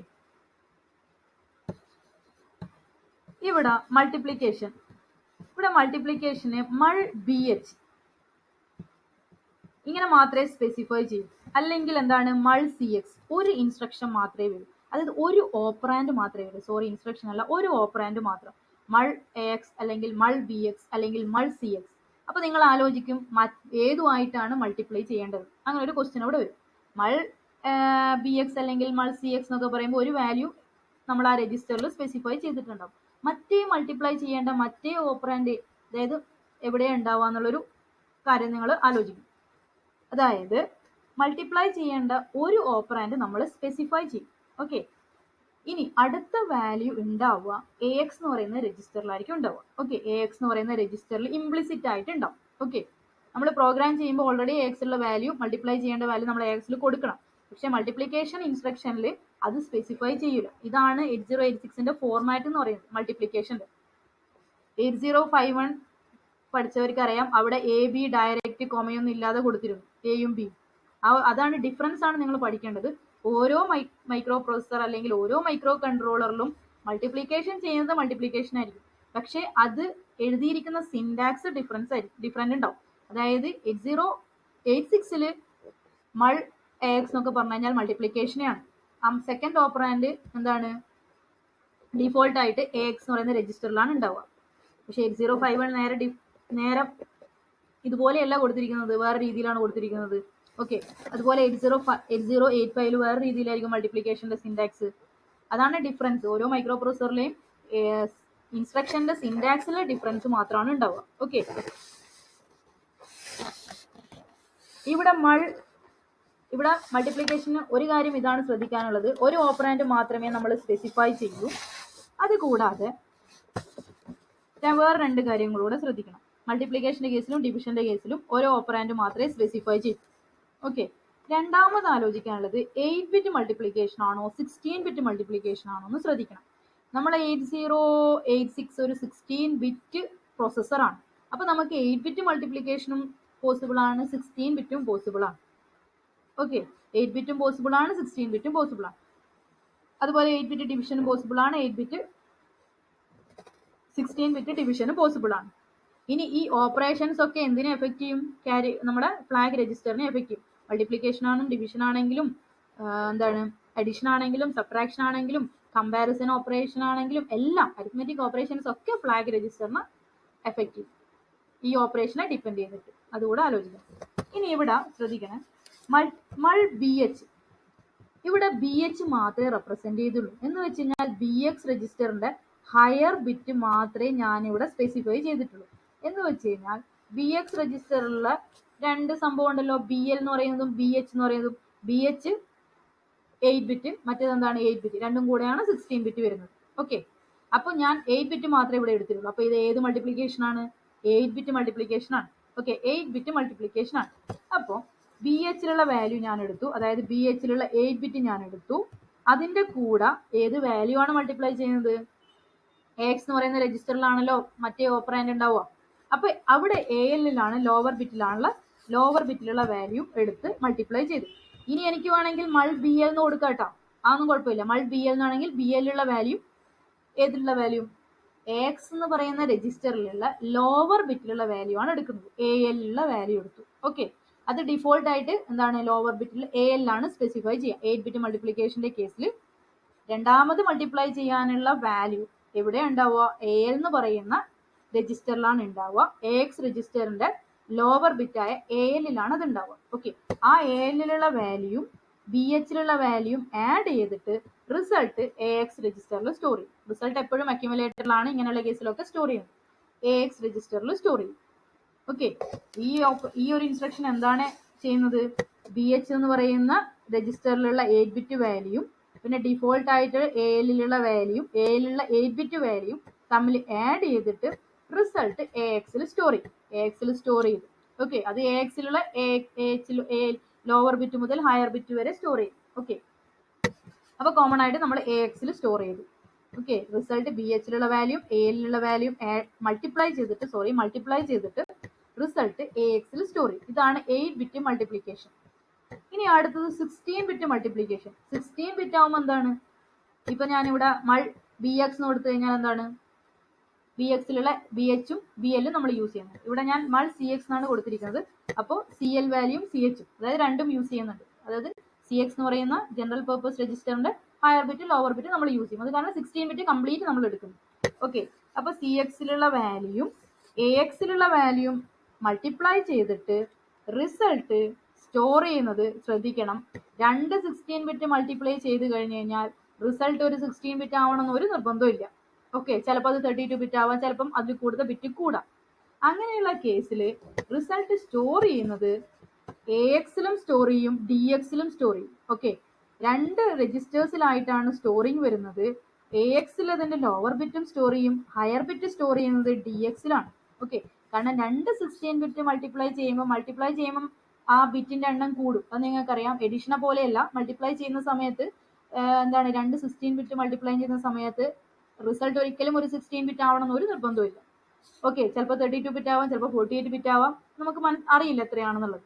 ഇവിടെ മൾട്ടിപ്ലിക്കേഷൻ, ഇവിടെ മൾട്ടിപ്ലിക്കേഷന് മൾ BH ഇങ്ങനെ മാത്രമേ സ്പെസിഫൈ ചെയ്യൂ, അല്ലെങ്കിൽ എന്താണ് മൾ CX ഒരു ഇൻസ്ട്രക്ഷൻ മാത്രമേ വരൂ, അതായത് ഒരു ഓപ്പറാൻഡ് മാത്രമേ വരൂ. സോറി, ഇൻസ്ട്രക്ഷൻ അല്ല, ഒരു ഓപ്പറാൻഡ് മാത്രം. മൾ AX അല്ലെങ്കിൽ മൾ BX അല്ലെങ്കിൽ മൾ CX. അപ്പൊ നിങ്ങൾ ആലോചിക്കും ഏതുമായിട്ടാണ് മൾട്ടിപ്ലൈ ചെയ്യേണ്ടത്, അങ്ങനെ ഒരു ക്വസ്റ്റ്യൻ അവിടെ വരും. മൾ BX അല്ലെങ്കിൽ മൾ CX എന്നൊക്കെ പറയുമ്പോൾ ഒരു വാല്യൂ നമ്മൾ ആ രജിസ്റ്ററിൽ സ്പെസിഫൈ ചെയ്തിട്ടുണ്ടാവും. മറ്റേ മൾട്ടിപ്ലൈ ചെയ്യേണ്ട മറ്റേ ഓപ്പറാൻഡ് അതായത് എവിടെയാണ് ഉണ്ടാവുക എന്നുള്ളൊരു കാര്യം നിങ്ങൾ ആലോചിക്കും. അതായത് മൾട്ടിപ്ലൈ ചെയ്യേണ്ട ഒരു ഓപ്പറാൻഡ് നമ്മൾ സ്പെസിഫൈ ചെയ്യും. ഓക്കെ, ഇനി അടുത്ത വാല്യൂ ഉണ്ടാവുക AX എന്ന് പറയുന്ന രജിസ്റ്ററിലായിരിക്കും ഉണ്ടാവുക. ഓക്കെ, AX എന്ന് പറയുന്ന രജിസ്റ്ററിൽ ഇംപ്ലിസിറ്റ് ആയിട്ട് ഉണ്ടാവും. ഓക്കെ, നമ്മൾ പ്രോഗ്രാം ചെയ്യുമ്പോൾ ഓൾറെഡി AX ഉള്ള വാല്യൂ മൾട്ടിപ്ലൈ ചെയ്യേണ്ട വാല്യൂ നമ്മൾ AX കൊടുക്കണം. പക്ഷെ മൾട്ടിപ്ലിക്കേഷൻ ഇൻസ്ട്രക്ഷനിൽ അത് സ്പെസിഫൈ ചെയ്യൂല. ഇതാണ് 8086ന്റെ ഫോർമാറ്റ് എന്ന് പറയുന്നത് മൾട്ടിപ്ലിക്കേഷന്റെ. 8051 പഠിച്ചവർക്ക് അറിയാം, അവിടെ AB ഡയറക്റ്റ് കൊമയൊന്നും ഇല്ലാതെ കൊടുത്തിരുന്നു, Aയും Bയും. അതാണ് ഡിഫറൻസ് ആണ് നിങ്ങൾ പഠിക്കേണ്ടത്. ഓരോ മൈക്രോ പ്രോസസർ അല്ലെങ്കിൽ ഓരോ മൈക്രോ കൺട്രോളറിലും മൾട്ടിപ്ലിക്കേഷൻ ചെയ്യുന്നത് മൾട്ടിപ്ലിക്കേഷൻ ആയിരിക്കും, പക്ഷെ അത് എഴുതിയിരിക്കുന്ന സിൻടാക്സ് ഡിഫറൻറ്റ് ഉണ്ടാവും. അതായത് 8086ൽ മൾ AX എന്നൊക്കെ പറഞ്ഞു കഴിഞ്ഞാൽ മൾട്ടിപ്ലിക്കേഷനെയാണ്. സെക്കൻഡ് ഓപ്പറാൻഡ് എന്താണ് ഡിഫോൾട്ട് ആയിട്ട് AX എന്ന് പറയുന്ന രജിസ്റ്ററിലാണ് ഉണ്ടാവുക. പക്ഷെ 8051 നേരെ ഇതുപോലെയല്ല കൊടുത്തിരിക്കുന്നത്, വേറെ രീതിയിലാണ് കൊടുത്തിരിക്കുന്നത്. ഓക്കെ, അതുപോലെ 8085 വേറെ രീതിയിലായിരിക്കും മൾട്ടിപ്ലിക്കേഷന്റെ സിൻടാക്സ്. അതാണ് ഡിഫറൻസ്. ഓരോ മൈക്രോ പ്രോസസറിലെയും ഇൻസ്ട്രക്ഷന്റെ സിൻടാക്സിലെ ഡിഫറൻസ് മാത്രമാണ് ഉണ്ടാവുക. ഓക്കെ, ഇവിടെ മൾട്ടിപ്ലിക്കേഷന് ഒരു കാര്യം ഇതാണ് ശ്രദ്ധിക്കാനുള്ളത്, ഒരു ഓപ്പറാൻഡ് മാത്രമേ നമ്മൾ സ്പെസിഫൈ ചെയ്യൂ. അതുകൂടാതെ വേറെ രണ്ട് കാര്യങ്ങളൂടെ ശ്രദ്ധിക്കണം. മൾട്ടിപ്ലിക്കേഷന്റെ കേസിലും ഡിവിഷന്റെ കേസിലും ഓരോ ഓപ്പറാൻഡ് മാത്രമേ സ്പെസിഫൈ ചെയ്യൂ. ഓക്കെ, രണ്ടാമത് ആലോചിക്കാനുള്ളത് 8 ബിറ്റ് മൾട്ടിപ്ലിക്കേഷൻ ആണോ 16 ബിറ്റ് മൾട്ടിപ്ലിക്കേഷൻ ആണോ എന്ന് ശ്രദ്ധിക്കണം. നമ്മൾ 8086 ഒരു 16 ബിറ്റ് പ്രോസസ്സറാണ്. അപ്പൊ നമുക്ക് 8 ബിറ്റ് മൾട്ടിപ്ലിക്കേഷനും പോസിബിൾ ആണ്, 16 ബിറ്റും പോസിബിൾ ആണ്. ഓക്കെ, 8 ബിറ്റും പോസിബിൾ ആണ്, 16 ബിറ്റും പോസിബിൾ ആണ്. അതുപോലെ 8 ബിറ്റ് ഡിവിഷനും പോസിബിൾ ആണ്, 16 ബിറ്റ് ഡിവിഷനും പോസിബിൾ ആണ്. ഇനി ഈ ഓപ്പറേഷൻസ് ഒക്കെ എന്തിനെ എഫക്ട് ചെയ്യും? നമ്മുടെ ഫ്ലാഗ് രജിസ്റ്ററിനെ എഫക്ട് ചെയ്യും. മൾട്ടിപ്ലിക്കേഷൻ ആണെങ്കിലും ഡിവിഷൻ ആണെങ്കിലും എന്താണ് അഡിഷൻ ആണെങ്കിലും സബ്ട്രാക്ഷൻ ആണെങ്കിലും കമ്പാരിസൺ ഓപ്പറേഷൻ ആണെങ്കിലും എല്ലാം അരിത്മെറ്റിക് ഓപ്പറേഷൻസ് ഒക്കെ ഫ്ലാഗ് രജിസ്റ്ററിനെ എഫക്ട് ചെയ്യും, ഈ ഓപ്പറേഷനെ ഡിപ്പെൻഡ് ചെയ്തിട്ട്. അതുകൂടെ ആലോചിക്കണം. ഇനി ഇവിടെ ശ്രദ്ധിക്കണം, മൾ BH, ഇവിടെ BH മാത്രമേ റെപ്രസെന്റ് ചെയ്തുള്ളൂ. എന്ന് വെച്ച് കഴിഞ്ഞാൽ BX രജിസ്റ്ററിന്റെ ഹയർ ബിറ്റ് മാത്രമേ ഞാനിവിടെ സ്പെസിഫൈ ചെയ്തിട്ടുള്ളൂ. എന്ന് വെച്ച് കഴിഞ്ഞാൽ BX രജിസ്റ്ററിലുള്ള രണ്ട് സംഭവം ഉണ്ടല്ലോ, BL എന്ന് പറയുന്നതും BH എന്ന് പറയുന്നതും. BH 8 ബിറ്റ്, മറ്റേതെന്താണ് 8 ബിറ്റ്, രണ്ടും കൂടെയാണ് 16 ബിറ്റ് വരുന്നത്. ഓക്കെ, അപ്പോൾ ഞാൻ 8 ബിറ്റ് മാത്രമേ ഇവിടെ എടുത്തിട്ടുള്ളൂ. അപ്പോൾ ഇത് ഏത് മൾട്ടിപ്ലിക്കേഷൻ ആണ്? 8 ബിറ്റ് മൾട്ടിപ്ലിക്കേഷൻ ആണ്. ഓക്കെ, 8 ബിറ്റ് മൾട്ടിപ്ലിക്കേഷൻ ആണ്. അപ്പോൾ BHലുള്ള വാല്യൂ ഞാൻ എടുത്തു, അതായത് BHലുള്ള 8 ബിറ്റ് ഞാൻ എടുത്തു. അതിന്റെ കൂടെ ഏത് വാല്യൂ ആണ് മൾട്ടിപ്ലൈ ചെയ്യുന്നത്? AX എന്ന് പറയുന്ന രജിസ്റ്ററിലാണല്ലോ മറ്റേ ഓപ്പറാൻഡ് ഉണ്ടാവുക. അപ്പൊ അവിടെ ALലാണ് ലോവർ ബിറ്റിലുള്ള വാല്യൂ എടുത്ത് മൾട്ടിപ്ലൈ ചെയ്തു. ഇനി എനിക്ക് വേണമെങ്കിൽ മൾ BL എന്ന് കൊടുക്കാം കേട്ടോ, അതൊന്നും കുഴപ്പമില്ല. മൾ BL എന്നാണെങ്കിൽ BL ഉള്ള വാല്യൂ ഏതിലുള്ള വാല്യൂ എക്സ് എന്ന് പറയുന്ന രജിസ്റ്ററിലുള്ള ലോവർ ബിറ്റിലുള്ള വാല്യൂ ആണ് എടുക്കുന്നത്. AL ഉള്ള വാല്യൂ എടുത്തു. ഓക്കെ, അത് ഡിഫോൾട്ട് ആയിട്ട് എന്താണ് ലോവർ ബിറ്റിൽ AL ആണ് സ്പെസിഫൈ ചെയ്യുക. 8 ബിറ്റ് മൾട്ടിപ്ലിക്കേഷന്റെ കേസിൽ രണ്ടാമത് മൾട്ടിപ്ലൈ ചെയ്യാനുള്ള വാല്യൂ എവിടെ ഉണ്ടാവുക? AL എന്ന് പറയുന്ന രജിസ്റ്ററിലാണ് ഉണ്ടാവുക. AX രജിസ്റ്ററിന്റെ ലോവർ ബിറ്റായ AL-ലാണ് അത് ഉണ്ടാവുക. ഓക്കെ, ആ AL-ലുള്ള വാല്യൂയും BH-ലുള്ള വാല്യൂയും ആഡ് ചെയ്തിട്ട് റിസൾട്ട് AX രജിസ്റ്ററിൽ സ്റ്റോർ ചെയ്യും. റിസൾട്ട് എപ്പോഴും അക്യുമുലേറ്ററിലാണ് ഇങ്ങനെയുള്ള കേസിലൊക്കെ സ്റ്റോർ ചെയ്യുന്നത്. AX രജിസ്റ്ററിൽ സ്റ്റോർ ചെയ്യും. ഓക്കെ, ഈ ഒരു ഇൻസ്ട്രക്ഷൻ എന്താണ് ചെയ്യുന്നത്? BH എന്ന് പറയുന്ന രജിസ്റ്ററിലുള്ള 8 ബിറ്റ് വാല്യൂയും പിന്നെ ഡിഫോൾട്ട് ആയിട്ട് AL-ലുള്ള വാല്യൂയും AL-ലുള്ള 8 ബിറ്റ് വാല്യൂയും തമ്മിൽ ആഡ് ചെയ്തിട്ട് റിസൾട്ട് AX-ൽ സ്റ്റോർ ചെയ്യും. AX-ൽ സ്റ്റോർ ചെയ്തു. ഓക്കെ, അത് AX-ലുള്ള ലോവർ ബിറ്റ് മുതൽ ഹയർ ബിറ്റ് വരെ സ്റ്റോർ ചെയ്യും. ഓക്കെ, അപ്പൊ കോമൺ ആയിട്ട് നമ്മൾ AX-ൽ സ്റ്റോർ ചെയ്തു. ഓക്കെ, റിസൾട്ട് BH-ലുള്ള വാല്യൂം AL-ലുള്ള വാല്യൂം മൾട്ടിപ്ലൈ ചെയ്തിട്ട് റിസൾട്ട് AX-ൽ സ്റ്റോർ ചെയ്യും. ഇതാണ് 8 ബിറ്റ് മൾട്ടിപ്ലിക്കേഷൻ. ഇനി അടുത്തത് 16 ബിറ്റ് മൾട്ടിപ്ലിക്കേഷൻ. 16 ബിറ്റ് ആവുമ്പോൾ എന്താണ്? ഇപ്പൊ ഞാനിവിടെ BX എന്ന് കൊടുത്തു കഴിഞ്ഞാൽ എന്താണ്? BX-ലുള്ള BH-ഉം BL-ഉം നമ്മൾ യൂസ് ചെയ്യുന്നത്. ഇവിടെ ഞാൻ CX എന്നാണ് കൊടുത്തിരിക്കുന്നത്. അപ്പോൾ CL വാല്യൂം CH-ഉം അതായത് രണ്ടും യൂസ് ചെയ്യുന്നുണ്ട്. അതായത് CX എന്ന് പറയുന്ന ജനറൽ പർപ്പസ് രജിസ്റ്ററിന്റെ ഹയർ ബിറ്റ് ലോവർ ബിറ്റ് നമ്മൾ യൂസ് ചെയ്യും. അത് കാരണം 16 ബിറ്റ് കംപ്ലീറ്റ് നമ്മൾ എടുക്കുന്നു. ഓക്കെ, അപ്പൊ CX-ലുള്ള വാല്യൂയും AX-ലുള്ള വാല്യൂയും മൾട്ടിപ്ലൈ ചെയ്തിട്ട് റിസൾട്ട് സ്റ്റോർ ചെയ്യുന്നത് ശ്രദ്ധിക്കണം. രണ്ട് 16 ബിറ്റ് മൾട്ടിപ്ലൈ ചെയ്ത് കഴിഞ്ഞ് കഴിഞ്ഞാൽ റിസൾട്ട് ഒരു 16 ബിറ്റ് ആവണമെന്ന് ഒരു നിർബന്ധവും ഇല്ല. ഓക്കെ, ചിലപ്പോൾ അത് 32 ബിറ്റ് ആവാം, ചിലപ്പം അതിൽ കൂടുതൽ ബിറ്റ് കൂടാം. അങ്ങനെയുള്ള കേസിൽ റിസൾട്ട് സ്റ്റോർ ചെയ്യുന്നത് AX-ലും സ്റ്റോർ ചെയ്യും DX-ലും സ്റ്റോർ ചെയ്യും. ഓക്കെ, രണ്ട് രജിസ്റ്റേഴ്സിലായിട്ടാണ് സ്റ്റോറിങ് വരുന്നത്. AX-ൽ അതിന്റെ ലോവർ ബിറ്റും സ്റ്റോർ ചെയ്യും, ഹയർ ബിറ്റ് സ്റ്റോർ ചെയ്യുന്നത് DX-ലാണ്. ഓക്കെ, കാരണം രണ്ട് 16 ബിറ്റ് മൾട്ടിപ്ലൈ ചെയ്യുമ്പോൾ ആ ബിറ്റിന്റെ എണ്ണം കൂടും. അത് നിങ്ങൾക്കറിയാം. എഡിഷനെ പോലെയല്ല, മൾട്ടിപ്ലൈ ചെയ്യുന്ന സമയത്ത് എന്താണ് രണ്ട് 16 ബിറ്റ് മൾട്ടിപ്ലൈ ചെയ്യുന്ന സമയത്ത് റിസൾട്ട് ഒരിക്കലും ഒരു 16 ബിറ്റ് ആവണമെന്ന് ഒരു നിർബന്ധമില്ല. ഓക്കെ, ചിലപ്പോൾ 32 ബിറ്റ് ആവാം, ചിലപ്പോൾ 48 ബിറ്റ് ആവാം, നമുക്ക് അറിയില്ല എത്രയാണെന്നുള്ളത്.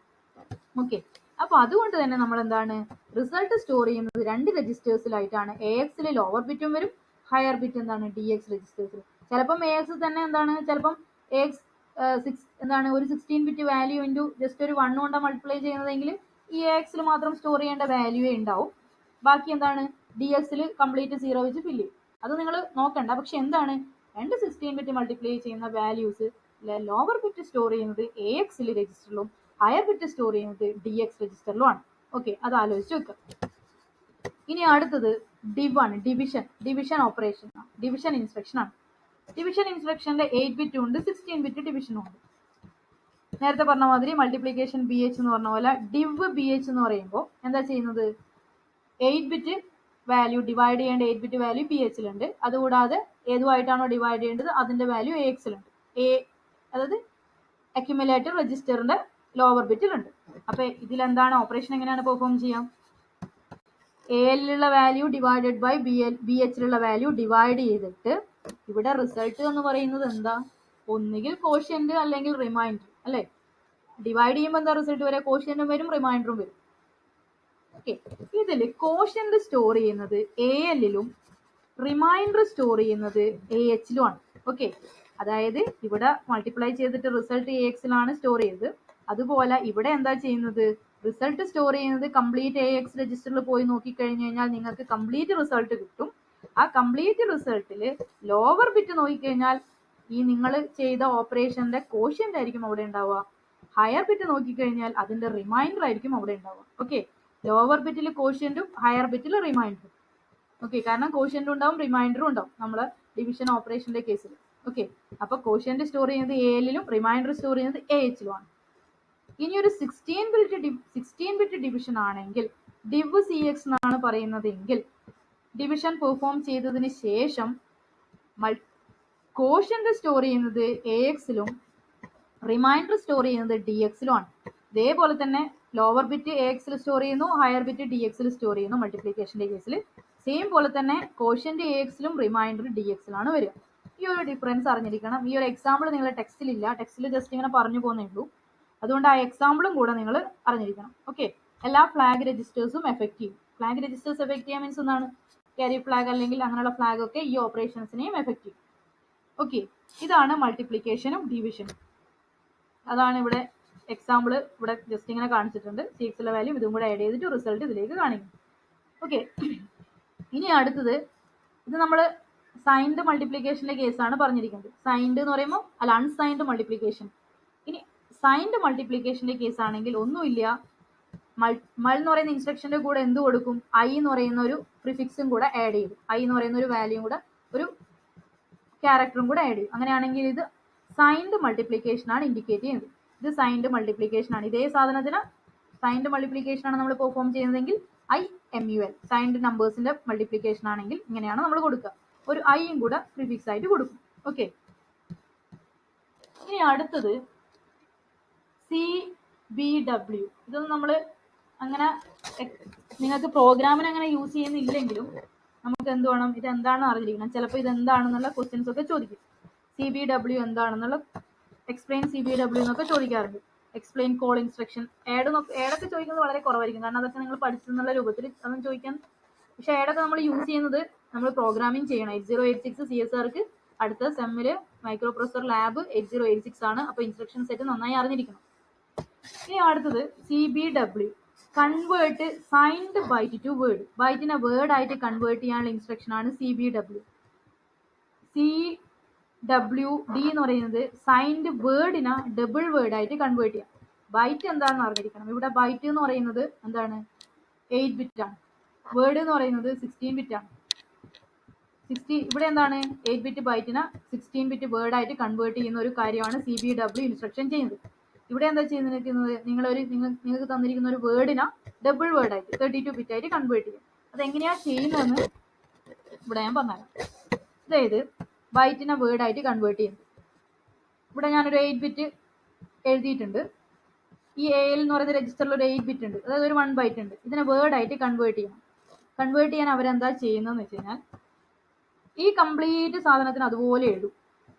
ഓക്കെ, അപ്പൊ അതുകൊണ്ട് തന്നെ നമ്മൾ എന്താണ് റിസൾട്ട് സ്റ്റോർ ചെയ്യുന്നത് രണ്ട് രജിസ്റ്റേഴ്സിലായിട്ടാണ്. AX-ൽ ലോവർ ബിറ്റും വരും, ഹയർ ബിറ്റ് എന്താണ് DX രജിസ്റ്റേഴ്സിൽ. ചിലപ്പം AX തന്നെ എന്താണ് ചിലപ്പം AX എന്താണ് ഒരു 16 ബിറ്റ് വാല്യൂ ഇൻറ്റു ജസ്റ്റ് ഒരു 1 കൊണ്ട് മൾട്ടിപ്ലൈ ചെയ്യുന്നതെങ്കിൽ ഈ AX-ൽ മാത്രം സ്റ്റോർ ചെയ്യേണ്ട വാല്യൂവേ ഉണ്ടാവും. ബാക്കി എന്താണ് DX-ൽ കംപ്ലീറ്റ് 0 വെച്ച് ഫില്ല് ചെയ്യും. അത് നിങ്ങൾ നോക്കണ്ട. പക്ഷെ എന്താണ് രണ്ട് 16 ബിറ്റ് മൾട്ടിപ്ലൈ ചെയ്യുന്ന വാല്യൂസ് ലോവർ ബിറ്റ് സ്റ്റോർ ചെയ്യുന്നത് AX-ൽ രജിസ്റ്ററിലും ഹയർ ബിറ്റ് സ്റ്റോർ ചെയ്യുന്നത് DX രജിസ്റ്ററിലുമാണ്. ഓക്കെ, അത് ആലോചിച്ച് വെക്കുക. ഇനി അടുത്തത് ആണ്, ഡിവിഷൻ ഓപ്പറേഷൻ, ഡിവിഷൻ ഇൻസ്ട്രക്ഷൻ ആണ്. ഡിവിഷൻ ഇൻസ്ട്രക്ഷന്റെ 8 ബിറ്റും ഉണ്ട്, 16 ബിറ്റ് ഡിവിഷനും ഉണ്ട്. നേരത്തെ പറഞ്ഞ മാതിരി മൾട്ടിപ്ലിക്കേഷൻ BH എന്ന് പറഞ്ഞ പോലെ BH എന്ന് പറയുമ്പോൾ എന്താ ചെയ്യുന്നത്? 8 ബിറ്റ് വാല്യൂ ഡിവൈഡ് ചെയ്യേണ്ട 8 ബിറ്റ് വാല്യൂ BH-ലുണ്ട്. അതുകൂടാതെ ഏതുമായിട്ടാണോ ഡിവൈഡ് ചെയ്യേണ്ടത് അതിന്റെ വാല്യൂ AX-ലുണ്ട്. അതായത് അക്യുമുലേറ്റർ രജിസ്റ്ററിന്റെ ലോവർ ബിറ്റിലുണ്ട്. അപ്പൊ ഇതിലെന്താണ് ഓപ്പറേഷൻ എങ്ങനെയാണ് പെർഫോം ചെയ്യാം? AL-ലുള്ള വാല്യൂ ഡിവൈഡഡ് ബൈ BH-ലുള്ള വാല്യൂ ഡിവൈഡ് ചെയ്തിട്ട് ഇവിടെ റിസൾട്ട് എന്ന് പറയുന്നത് എന്താ? ഒന്നുകിൽ കോഷ്യന്റ് അല്ലെങ്കിൽ റിമൈൻഡർ അല്ലെ? ഡിവൈഡ് ചെയ്യുമ്പോൾ എന്താ റിസൾട്ട് വരെ? കോഷ്യന്റും വരും റിമൈൻഡറും വരും. ഓക്കെ, ഇതിൽ കോഷ്യന്റ് സ്റ്റോർ ചെയ്യുന്നത് AL-ലും റിമൈൻഡർ സ്റ്റോർ ചെയ്യുന്നത് AH-ലും ആണ്. ഓക്കെ, അതായത് ഇവിടെ മൾട്ടിപ്ലൈ ചെയ്തിട്ട് റിസൾട്ട് AX-ലാണ് സ്റ്റോർ ചെയ്തത്. അതുപോലെ ഇവിടെ എന്താ ചെയ്യുന്നത്? റിസൾട്ട് സ്റ്റോർ ചെയ്യുന്നത് കംപ്ലീറ്റ് AX രജിസ്റ്ററിൽ പോയി നോക്കിക്കഴിഞ്ഞു കഴിഞ്ഞാൽ നിങ്ങൾക്ക് കംപ്ലീറ്റ് റിസൾട്ട് കിട്ടും. ആ കംപ്ലീറ്റ് റിസൾട്ടിൽ ലോവർ ബിറ്റ് നോക്കിക്കഴിഞ്ഞാൽ ഈ നിങ്ങൾ ചെയ്ത ഓപ്പറേഷന്റെ കോഷ്യന്റ് ആയിരിക്കും അവിടെ ഉണ്ടാവുക. ഹയർ ബിറ്റ് നോക്കിക്കഴിഞ്ഞാൽ അതിന്റെ റിമൈൻഡർ ആയിരിക്കും അവിടെ ഉണ്ടാവുക. ഓക്കെ, ലോവർ ബിറ്റിൽ കോഷ്യന്റും ഹയർ ബിറ്റിൽ റിമൈൻഡറും. ഓക്കെ, കാരണം കോഷ്യന്റും ഉണ്ടാവും റിമൈൻഡറും ഉണ്ടാവും നമ്മള് ഡിവിഷൻ ഓപ്പറേഷന്റെ കേസിൽ. ഓക്കെ, അപ്പൊ കോഷ്യന്റ് സ്റ്റോർ ചെയ്യുന്നത് AL-ലും റിമൈൻഡർ സ്റ്റോർ ചെയ്യുന്നത് AH-ലുമാണ്. ഇനി ഒരു 16 ബിറ്റ് ഡിവിഷൻ ആണെങ്കിൽ CX എന്നാണ് പറയുന്നതെങ്കിൽ ഡിവിഷൻ പെർഫോം ചെയ്തതിന് ശേഷം കോഷ്യന്റ് സ്റ്റോർ ചെയ്യുന്നത് AX-ലും റിമൈൻഡർ സ്റ്റോർ ചെയ്യുന്നത് DX-ലും ആണ്. ഇതേപോലെ തന്നെ ലോവർ ബിറ്റ് AX-ൽ സ്റ്റോർ ചെയ്യുന്നു, ഹയർ ബിറ്റ് DX-ൽ സ്റ്റോർ ചെയ്യുന്നു. മൾട്ടിപ്ലിക്കേഷന്റെ കേസിൽ സെയിം പോലെ തന്നെ കോഷ്യന്റ് AX-ലും റിമൈൻഡർ DX-ലാണ് വരിക. ഈ ഒരു ഡിഫറൻസ് അറിഞ്ഞിരിക്കണം. ഈ ഒരു എക്സാമ്പിൾ നിങ്ങളുടെ ടെക്സ്റ്റിലില്ല, ടെക്സ്റ്റിൽ ജസ്റ്റ് ഇങ്ങനെ പറഞ്ഞു പോകുന്നേ ഉള്ളൂ. അതുകൊണ്ട് ആ എക്സാമ്പിളും കൂടെ നിങ്ങൾ അറിഞ്ഞിരിക്കണം. ഓക്കെ, എല്ലാ ഫ്ലാഗ് രജിസ്റ്റേഴ്സും effective. Flag registers effective means എന്താണ്? ക്യാരി ഫ്ലാഗ് അല്ലെങ്കിൽ അങ്ങനെയുള്ള ഫ്ലാഗ് ഒക്കെ ഈ ഓപ്പറേഷൻസിനെയും എഫക്റ്റീവ്. ഓക്കെ, ഇതാണ് മൾട്ടിപ്ലിക്കേഷനും ഡിവിഷനും. അതാണ് ഇവിടെ എക്സാമ്പിൾ ഇവിടെ ജസ്റ്റ് ഇങ്ങനെ കാണിച്ചിട്ടുണ്ട്. സിക്സിലെ വാല്യൂ ഇതും കൂടെ ആഡ് ചെയ്തിട്ട് റിസൾട്ട് ഇതിലേക്ക് കാണിക്കും. ഓക്കെ, ഇനി അടുത്തത് ഇത് നമ്മൾ സൈൻഡ് മൾട്ടിപ്ലിക്കേഷന്റെ കേസാണ് പറഞ്ഞിരിക്കുന്നത്. സൈൻഡ് എന്ന് പറയുമ്പോൾ അല്ല അൺസൈൻഡ് മൾട്ടിപ്ലിക്കേഷൻ. ഇനി സൈൻഡ് മൾട്ടിപ്ലിക്കേഷന്റെ കേസ് ആണെങ്കിൽ ഒന്നുമില്ല, മൾ എന്ന് പറയുന്ന ഇൻസ്ട്രക്ഷന്റെ കൂടെ എന്ത് കൊടുക്കും, ഐ എന്ന് പറയുന്ന ഒരു പ്രിഫിക്സും കൂടെ ആഡ് ചെയ്യും. ഐ എന്ന് പറയുന്ന ഒരു വാല്യൂയും കൂടെ ഒരു ക്യാരക്ടറും കൂടെ ആഡ് ചെയ്യും. അങ്ങനെയാണെങ്കിൽ ഇത് സൈൻഡ് മൾട്ടിപ്ലിക്കേഷൻ ആണ് ഇൻഡിക്കേറ്റ് ചെയ്യുന്നത്. ഇത് സൈൻഡ് മൾട്ടിപ്ലിക്കേഷൻ ആണ്. ഇതേ സാധനത്തിന് സൈൻഡ് മൾട്ടിപ്ലിക്കേഷൻ ആണ് നമ്മൾ പെർഫോം ചെയ്യുന്നതെങ്കിൽ IMUL സൈൻഡ് നമ്പേഴ്സിന്റെ മൾട്ടിപ്ലിക്കേഷൻ ആണെങ്കിൽ ഇങ്ങനെയാണ് നമ്മൾ കൊടുക്കുക. ഒരു ഐയും കൂടെ പ്രിഫിക്സ് ആയിട്ട് കൊടുക്കും. ഓക്കെ, ഇനി അടുത്തത് CBW. ഇതൊന്നും നമ്മൾ അങ്ങനെ നിങ്ങൾക്ക് പ്രോഗ്രാമിന് അങ്ങനെ യൂസ് ചെയ്യുന്നില്ലെങ്കിലും നമുക്ക് എന്ത് വേണം, ഇത് എന്താണെന്ന് അറിഞ്ഞിരിക്കണം. ചിലപ്പോൾ ഇത് എന്താണെന്നുള്ള ക്വസ്റ്റ്യൻസ് ഒക്കെ ചോദിക്കും. CBW എന്താണെന്നുള്ള എക്സ്പ്ലെയിൻ CBW എന്നൊക്കെ ചോദിക്കാറുണ്ട്. എക്സ്പ്ലെയിൻ കോൾ ഇൻസ്ട്രക്ഷൻ, ഏഡൊക്കെ ചോദിക്കുന്നത് വളരെ കുറവായിരിക്കും, കാരണം അതൊക്കെ നിങ്ങൾ പഠിച്ചെന്നുള്ള രൂപത്തിൽ അതൊന്നും ചോദിക്കാൻ. പക്ഷേ ഏഡൊക്കെ നമ്മൾ യൂസ് ചെയ്യുന്നത് നമ്മൾ പ്രോഗ്രാമിംഗ് ചെയ്യണം. 8086 CSRക്ക് അടുത്ത സെമ്മില് മൈക്രോ പ്രൊസസർ ലാബ് 8086 ആണ്. അപ്പോൾ ഇൻസ്ട്രക്ഷൻ സെറ്റ് നന്നായി അറിഞ്ഞിരിക്കണം. ഇനി അടുത്തത് CBW, convert signed byte to word. ബൈറ്റിനെ വേർഡ് ആയിട്ട് കൺവേർട്ട് ചെയ്യാനുള്ള ഇൻസ്ട്രക്ഷൻ ആണ് CBW. CWD എന്ന് പറയുന്നത് സൈൻഡ് വേർഡിനെ ഡബിൾ വേർഡ് ആയിട്ട് കൺവേർട്ട് ചെയ്യാം. ബൈറ്റ് എന്താണെന്ന് അറിഞ്ഞിരിക്കണം. ഇവിടെ ബൈറ്റ് എന്ന് പറയുന്നത് എന്താണ്, 8 ബിറ്റ് ആണ്. വേർഡ് എന്ന് പറയുന്നത് 16 ബിറ്റ് ആണ്. ഇവിടെ എന്താണ്, 8 ബിറ്റ് ബൈറ്റിനെ 16 ബിറ്റ് വേർഡ് ആയിട്ട് കൺവേർട്ട് ചെയ്യുന്ന ഒരു കാര്യമാണ് CBW ഇൻസ്ട്രക്ഷൻ ചെയ്യുന്നത്. ഇവിടെ എന്താ ചെയ്യുന്നത്, നിങ്ങൾക്ക് തന്നിരിക്കുന്ന ഒരു വേർഡിനെ ഡബിൾ വേർഡ് ആയിട്ട് 32 ബിറ്റ് ആയിട്ട് കൺവേർട്ട് ചെയ്യും. അതെങ്ങനെയാ ചെയ്യുന്നതെന്ന് ഇവിടെ ഞാൻ പറഞ്ഞുതരാം. അതായത് ബൈറ്റിനെ വേർഡ് ആയിട്ട് കൺവേർട്ട് ചെയ്യുന്നത്. ഇവിടെ ഞാനൊരു 8 ബിറ്റ് എഴുതിയിട്ടുണ്ട്. ഈ AL എന്ന് പറയുന്ന രജിസ്റ്ററിൽ ഒരു 8 ബിറ്റ് ഉണ്ട്, അതായത് ഒരു 1 ബൈറ്റ് ഉണ്ട്. ഇതിനെ വേർഡ് ആയിട്ട് കൺവേർട്ട് ചെയ്യണം. കൺവേർട്ട് ചെയ്യാൻ അവരെന്താ ചെയ്യുന്നതെന്ന് വെച്ച് കഴിഞ്ഞാൽ ഈ കംപ്ലീറ്റ് സാധനത്തിന് അതുപോലെ എഴുതും.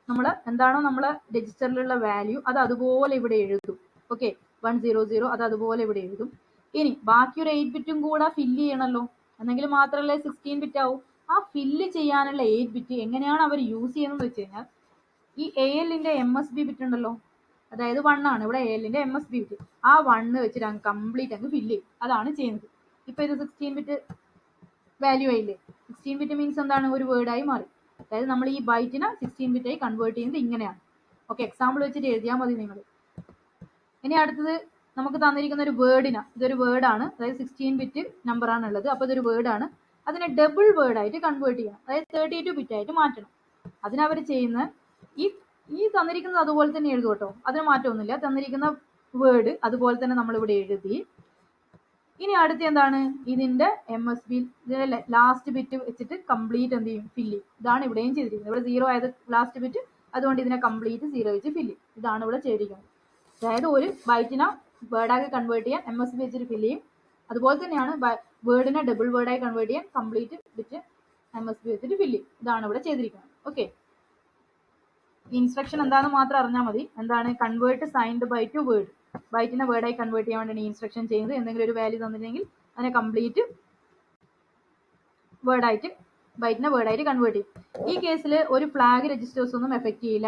നമ്മൾ എന്താണോ നമ്മളെ രജിസ്റ്ററിലുള്ള വാല്യൂ അത് അതുപോലെ ഇവിടെ എഴുതും. ഓക്കെ, 100 അത് അതുപോലെ ഇവിടെ എഴുതും. ഇനി ബാക്കി ഒരു 8 ബിറ്റും കൂടെ ഫില്ല് ചെയ്യണമല്ലോ, എന്നെങ്കിൽ മാത്രമല്ലേ 16 ബിറ്റ് ആവും. ആ ഫില്ല് ചെയ്യാനുള്ള 8 ബിറ്റ് എങ്ങനെയാണ് അവർ യൂസ് ചെയ്യുന്നതെന്ന് വെച്ച് കഴിഞ്ഞാൽ ഈ ALന്റെ MSB ബിറ്റ് ഉണ്ടല്ലോ, അതായത് 1 ആണ് ഇവിടെ ALന്റെ MSB ബിറ്റ്. ആ 1 വെച്ചിട്ട് അങ്ങ് കംപ്ലീറ്റ് അങ്ങ് ഫില്ല് ചെയ്യും. അതാണ് ചെയ്യുന്നത്. ഇപ്പൊ ഇത് 16 ബിറ്റ് വാല്യൂ ആയില്ലേ. 16 ബിറ്റ് മീൻസ് എന്താണ്, ഒരു വേർഡായി മാറി. അതായത് നമ്മൾ ഈ ബൈറ്റിനെ 16 ബിറ്റായി കൺവേർട്ട് ചെയ്യുന്നത് ഇങ്ങനെയാണ്. ഓക്കെ, എക്സാമ്പിൾ വെച്ചിട്ട് എഴുതിയാൽ മതി നിങ്ങൾ. ഇനി അടുത്തത് നമുക്ക് തന്നിരിക്കുന്ന ഒരു വേർഡിന്, ഇതൊരു വേർഡാണ്, അതായത് 16 ബിറ്റ് നമ്പർ ആണ് ഉള്ളത്. അപ്പോൾ ഇതൊരു വേർഡാണ്. അതിനെ ഡബിൾ വേർഡായിട്ട് കൺവേർട്ട് ചെയ്യണം, അതായത് 32 ബിറ്റ് ആയിട്ട് മാറ്റണം. അതിനവർ ചെയ്യുന്ന ഈ തന്നിരിക്കുന്നത് അതുപോലെ തന്നെ എഴുതും കേട്ടോ, അതിന് മാറ്റമൊന്നുമില്ല. തന്നിരിക്കുന്ന വേർഡ് അതുപോലെ തന്നെ നമ്മളിവിടെ എഴുതി. ഇനി അടുത്ത എന്താണ്, ഇതിന്റെ MSB ഇതിന്റെ ലാസ്റ്റ് ബിറ്റ് വെച്ചിട്ട് കംപ്ലീറ്റ് എന്ത് ചെയ്യും, ഫില്ല് ചെയ്യും. ഇതാണ് ഇവിടെയും ചെയ്തിരിക്കുന്നത്. ഇവിടെ 0 ആയത് ലാസ്റ്റ് ബിറ്റ്, അതുകൊണ്ട് ഇതിനെ കംപ്ലീറ്റ് 0 വെച്ച് ഫില്ല് ചെയ്യും. ഇതാണ് ഇവിടെ ചെയ്തിരിക്കുന്നത്. അതായത് ഒരു ബൈറ്റിനെ വേർഡാക്കി കൺവേർട്ട് ചെയ്യാൻ MSB വെച്ചിട്ട് ഫില്ല് ചെയ്യും. അതുപോലെ തന്നെയാണ് വേർഡിനെ ഡബിൾ വേർഡായി കൺവേർട്ട് ചെയ്യാൻ കംപ്ലീറ്റ് ബിറ്റ് MSB വെച്ചിട്ട് ഫില്ല് ചെയ്യും. ഇതാണ് ഇവിടെ ചെയ്തിരിക്കുന്നത്. ഓക്കെ, ഇൻസ്ട്രക്ഷൻ എന്താണെന്ന് മാത്രം അറിഞ്ഞാൽ മതി. എന്താണ്, convert signed byte to word. ബൈറ്റിനെ വേർഡായി കൺവേർട്ട് ചെയ്യാൻ വേണ്ടിയാണ് ഇൻസ്ട്രക്ഷൻ ചെയ്യുന്നത്. എന്തെങ്കിലും ഒരു വാല്യൂ തന്നിട്ടുണ്ടെങ്കിൽ അതിനെ കംപ്ലീറ്റ് വേർഡായിട്ട് ബൈറ്റിനെ വേർഡായിട്ട് കൺവേർട്ട് ചെയ്യും. ഈ കേസിൽ ഒരു ഫ്ലാഗ് രജിസ്റ്റേഴ്സ് ഒന്നും എഫക്ട് ചെയ്യില്ല.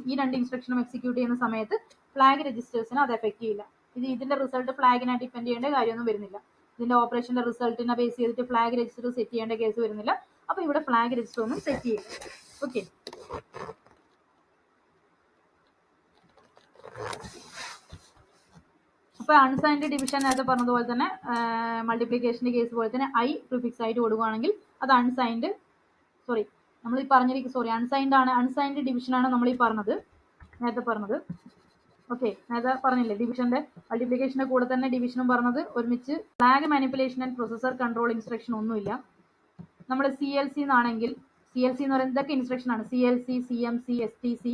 ഈ രണ്ട് ഇൻസ്ട്രക്ഷനും എക്സിക്യൂട്ട് ചെയ്യുന്ന സമയത്ത് ഫ്ലാഗ് രജിസ്റ്റേഴ്സിന് അത് എഫക്ട് ചെയ്യില്ല. ഇതിന്റെ റിസൾട്ട് ഫ്ലാഗിനെ ഡിപ്പെൻഡ് ചെയ്യേണ്ട കാര്യമൊന്നും വരുന്നില്ല. ഇതിന്റെ ഓപ്പറേഷന്റെ റിസൾട്ടിനെ ബേസ് ചെയ്തിട്ട് ഫ്ലാഗ് രജിസ്റ്റർ സെറ്റ് ചെയ്യേണ്ട കേസ് വരുന്നില്ല. അപ്പൊ ഇവിടെ ഫ്ലാഗ് രജിസ്റ്റർ ഒന്നും സെറ്റ് ചെയ്യില്ല. ഓക്കെ, അപ്പൊ അൺസൈൻഡ് ഡിവിഷൻ നേരത്തെ പറഞ്ഞതുപോലെ തന്നെ മൾട്ടിപ്ലിക്കേഷന്റെ കേസ് പോലെ തന്നെ ഐ പ്രിഫിക്സ് ആയിട്ട് കൊടുക്കുകയാണെങ്കിൽ അത് അൺസൈൻഡ് അൺസൈൻഡ് ആണ്. അൺസൈൻഡ് ഡിവിഷൻ ആണ് നമ്മൾ ഈ നേരത്തെ പറഞ്ഞത്. ഓക്കെ, നേരത്തെ പറഞ്ഞില്ലേ ഡിവിഷന്റെ മൾട്ടിപ്ലിക്കേഷന്റെ കൂടെ തന്നെ ഡിവിഷനും പറഞ്ഞത് ഒരുമിച്ച്. Flag manipulation and processor control instruction ഒന്നുമില്ല. നമ്മൾ CLC എന്നാണെങ്കിൽ CLC എന്ന് പറയുന്നത് ഇതൊക്കെ ഇൻസ്ട്രക്ഷൻ ആണ്. CLC, CMC, STC,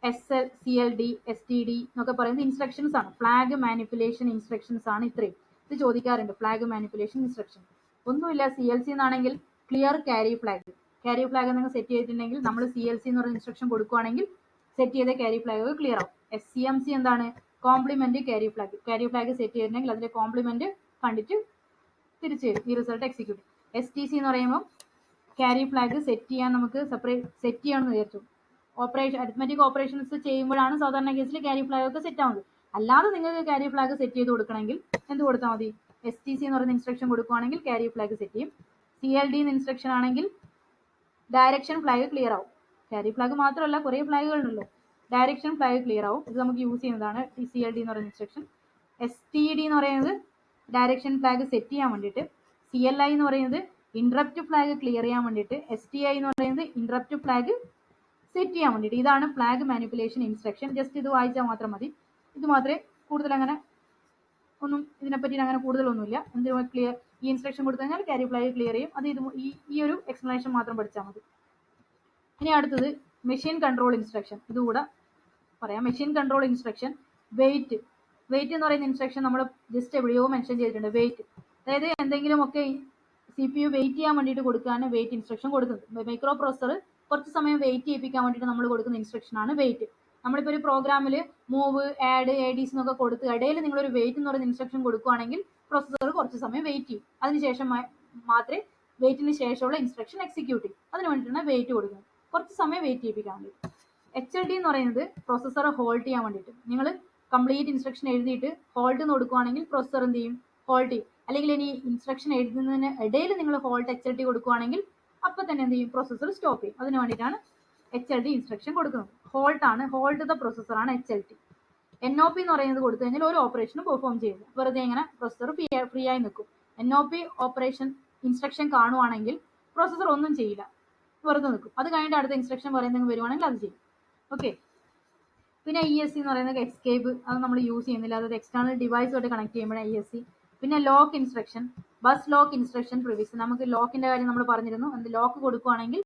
SL, CLD, STD എന്നൊക്കെ പറയുന്നത് ഇൻസ്ട്രക്ഷൻസ് ആണ്. ഫ്ലാഗ് മാനിപ്പുലേഷൻ ഇൻസ്ട്രക്ഷൻസ് ആണ് ഇത്രയും. ഇത് ചോദിക്കാറുണ്ട്, ഫ്ലാഗ് മാനിപ്പുലേഷൻ ഇൻസ്ട്രക്ഷൻ ഒന്നുമില്ല. CLC എന്നാണെങ്കിൽ clear carry flag. Carry flag നിങ്ങൾ സെറ്റ് ചെയ്തിട്ടുണ്ടെങ്കിൽ നമ്മൾ CLC എന്ന് പറയുന്ന ഇൻസ്ട്രക്ഷൻ കൊടുക്കുകയാണെങ്കിൽ സെറ്റ് ചെയ്ത ക്യാരി ഫ്ലാഗ് ക്ലിയർ ആവും. SCMC എന്താണ്, complement carry flag. Carry flag set ചെയ്തിട്ടുണ്ടെങ്കിൽ അതിന്റെ കോംപ്ലിമെന്റ് കണ്ടിട്ട് തിരിച്ചു വരും, ഈ റിസൾട്ട് എക്സിക്യൂട്ട്. STC എന്ന് പറയുമ്പോൾ ക്യാരി ഫ്ലാഗ് സെറ്റ് ചെയ്യാൻ നമുക്ക് സെപ്പറേറ്റ് സെറ്റ് ചെയ്യണമെന്ന് വിചാരിച്ചു. അരിത്മെറ്റിക് ഓപ്പറേഷൻസ് ചെയ്യുമ്പോഴാണ് സാധാരണ കേസിൽ ക്യാരി ഫ്ലാഗ് ഒക്കെ സെറ്റ് ആവുന്നത്. അല്ലാതെ നിങ്ങൾക്ക് ക്യാരി ഫ്ലാഗ് സെറ്റ് ചെയ്ത് കൊടുക്കണമെങ്കിൽ എന്ത് കൊടുത്താൽ മതി? STC എന്ന് പറയുന്ന ഇൻസ്ട്രക്ഷൻ കൊടുക്കുകയാണെങ്കിൽ ക്യാരി ഫ്ലാഗ് സെറ്റ് ചെയ്യും. CLD എന്ന ഇൻസ്ട്രക്ഷൻ ആണെങ്കിൽ ഡയറക്ഷൻ ഫ്ലാഗ് ക്ലിയർ ആവും. ക്യാരി ഫ്ലാഗ് മാത്രമല്ല, കുറേ ഫ്ലാഗുകൾ ഉണ്ടല്ലോ. ഡയറക്ഷൻ ഫ്ലാഗ് ക്ലിയർ ആവും. ഇത് നമുക്ക് യൂസ് ചെയ്യുന്നതാണ് CLD എന്ന് പറയുന്ന ഇൻസ്ട്രക്ഷൻ. STD എന്ന് പറയുന്നത് ഡയറക്ഷൻ ഫ്ലാഗ് സെറ്റ് ചെയ്യാൻ വേണ്ടിയിട്ട്. CLI എന്ന് പറയുന്നത് ഇൻട്രപ്റ്റ് ഫ്ലാഗ് ക്ലിയർ ചെയ്യാൻ വേണ്ടിയിട്ട്. STI എന്ന് പറയുന്നത് ഇൻട്രപ്റ്റ് ഫ്ലാഗ് സെറ്റ് ചെയ്യാൻ വേണ്ടിയിട്ട്. ഇതാണ് ഫ്ലാഗ് മാനിപ്പുലേഷൻ ഇൻസ്ട്രക്ഷൻ. ജസ്റ്റ് ഇത് വായിച്ചാൽ മാത്രം മതി. ഇത് മാത്രമേ കൂടുതൽ അങ്ങനെ ഒന്നും ഇതിനെപ്പറ്റി അങ്ങനെ കൂടുതലൊന്നുമില്ല. എന്തിനും ക്ലിയർ ഈ ഇൻസ്ട്രക്ഷൻ കൊടുത്തു കഴിഞ്ഞാൽ ക്യാരി ഫ്ലാഗ് ക്ലിയർ ചെയ്യും. അത് ഈ ഒരു എക്സ്പ്ലനേഷൻ മാത്രം പഠിച്ചാൽ മതി. ഇനി അടുത്തത് മെഷീൻ കൺട്രോൾ ഇൻസ്ട്രക്ഷൻ. ഇതുകൂടെ പറയാം. മെഷീൻ കൺട്രോൾ ഇൻസ്ട്രക്ഷൻ വെയിറ്റ് എന്ന് പറയുന്ന ഇൻസ്ട്രക്ഷൻ നമ്മൾ ജസ്റ്റ് എവിടെയോ മെൻഷൻ ചെയ്തിട്ടുണ്ട്. വെയിറ്റ് അതായത് എന്തെങ്കിലുമൊക്കെ CPU വെയിറ്റ് ചെയ്യാൻ വേണ്ടിയിട്ട് കൊടുക്കാനാണ് വെയിറ്റ് ഇൻസ്ട്രക്ഷൻ കൊടുക്കുന്നത്. മൈക്രോ പ്രോസസർ കുറച്ച് സമയം വെയിറ്റ് ചെയ്യിപ്പിക്കാൻ വേണ്ടിയിട്ട് നമ്മൾ കൊടുക്കുന്ന ഇൻസ്ട്രക്ഷൻ ആണ് വെയിറ്റ്. നമ്മളിപ്പോൾ ഒരു പ്രോഗ്രാമിൽ മൂവ്, ആഡ്, ADs എന്നൊക്കെ കൊടുത്ത് ഇടയിൽ നിങ്ങളൊരു വെയിറ്റ് എന്ന് പറയുന്ന ഇൻസ്ട്രക്ഷൻ കൊടുക്കുകയാണെങ്കിൽ പ്രോസസർ കുറച്ച് സമയം വെയിറ്റ് ചെയ്യും. അതിനുശേഷം മാത്രമേ വെയിറ്റിന് ശേഷമുള്ള ഇൻസ്ട്രക്ഷൻ എക്സിക്യൂട്ട് ചെയ്യും. അതിന് വേണ്ടിയിട്ടാണ് വെയിറ്റ് കൊടുക്കുന്നത്, കുറച്ച് സമയം വെയിറ്റ് ചെയ്യിപ്പിക്കാൻ വേണ്ടിയിട്ട്. HLD എന്ന് പറയുന്നത് പ്രോസസറെ ഹോൾഡ് ചെയ്യാൻ വേണ്ടിയിട്ട്. നിങ്ങൾ കംപ്ലീറ്റ് ഇൻസ്ട്രക്ഷൻ എഴുതിയിട്ട് ഹോൾഡ് എന്ന് കൊടുക്കുകയാണെങ്കിൽ പ്രോസസർ എന്ത് ചെയ്യും? ഹോൾഡ് ചെയ്യും. അല്ലെങ്കിൽ ഇനി ഇൻസ്ട്രക്ഷൻ എഴുതുന്നതിന് ഇടയിൽ നിങ്ങൾ ഹോൾഡ് HLD കൊടുക്കുകയാണെങ്കിൽ അപ്പോൾ തന്നെ എന്ത് ചെയ്യും? പ്രോസസർ സ്റ്റോപ്പ് ചെയ്യും. അതിന് വേണ്ടിയിട്ടാണ് HLD ഇൻസ്ട്രക്ഷൻ കൊടുക്കുന്നത്. ഹോൾഡ് ദ പ്രോസസർ ആണ് HLD. NOP എന്ന് പറയുന്നത് കൊടുത്തു കഴിഞ്ഞാൽ ഒരു ഓപ്പറേഷനും പെർഫോം ചെയ്യുന്നു. വെറുതെ ഇങ്ങനെ പ്രോസസർ ഫ്രീ ആയി നിൽക്കും. NOP ഓപ്പറേഷൻ ഇൻസ്ട്രക്ഷൻ കാണുവാണെങ്കിൽ പ്രോസസർ ഒന്നും ചെയ്യില്ല, വെറുതെ നിൽക്കും. അത് കഴിഞ്ഞിട്ട് അടുത്ത ഇൻസ്ട്രക്ഷൻ പറയുന്നത് വരുവാണെങ്കിൽ അത് ചെയ്യും. ഓക്കെ. പിന്നെ ESC എന്ന് പറയുന്നത് എസ്കേപ്പ്, അത് നമ്മൾ യൂസ് ചെയ്യുന്നില്ല. അതായത് എക്സ്റ്റേണൽ ഡിവൈസുമായിട്ട് കണക്ട് ചെയ്യുമ്പോഴാണ് ESC. പിന്നെ lock instruction, bus lock instruction prevention. നമുക്ക് ലോക്കിന്റെ കാര്യം നമ്മൾ പറഞ്ഞിരുന്നു. ലോക്ക് കൊടുക്കുകയാണെങ്കിൽ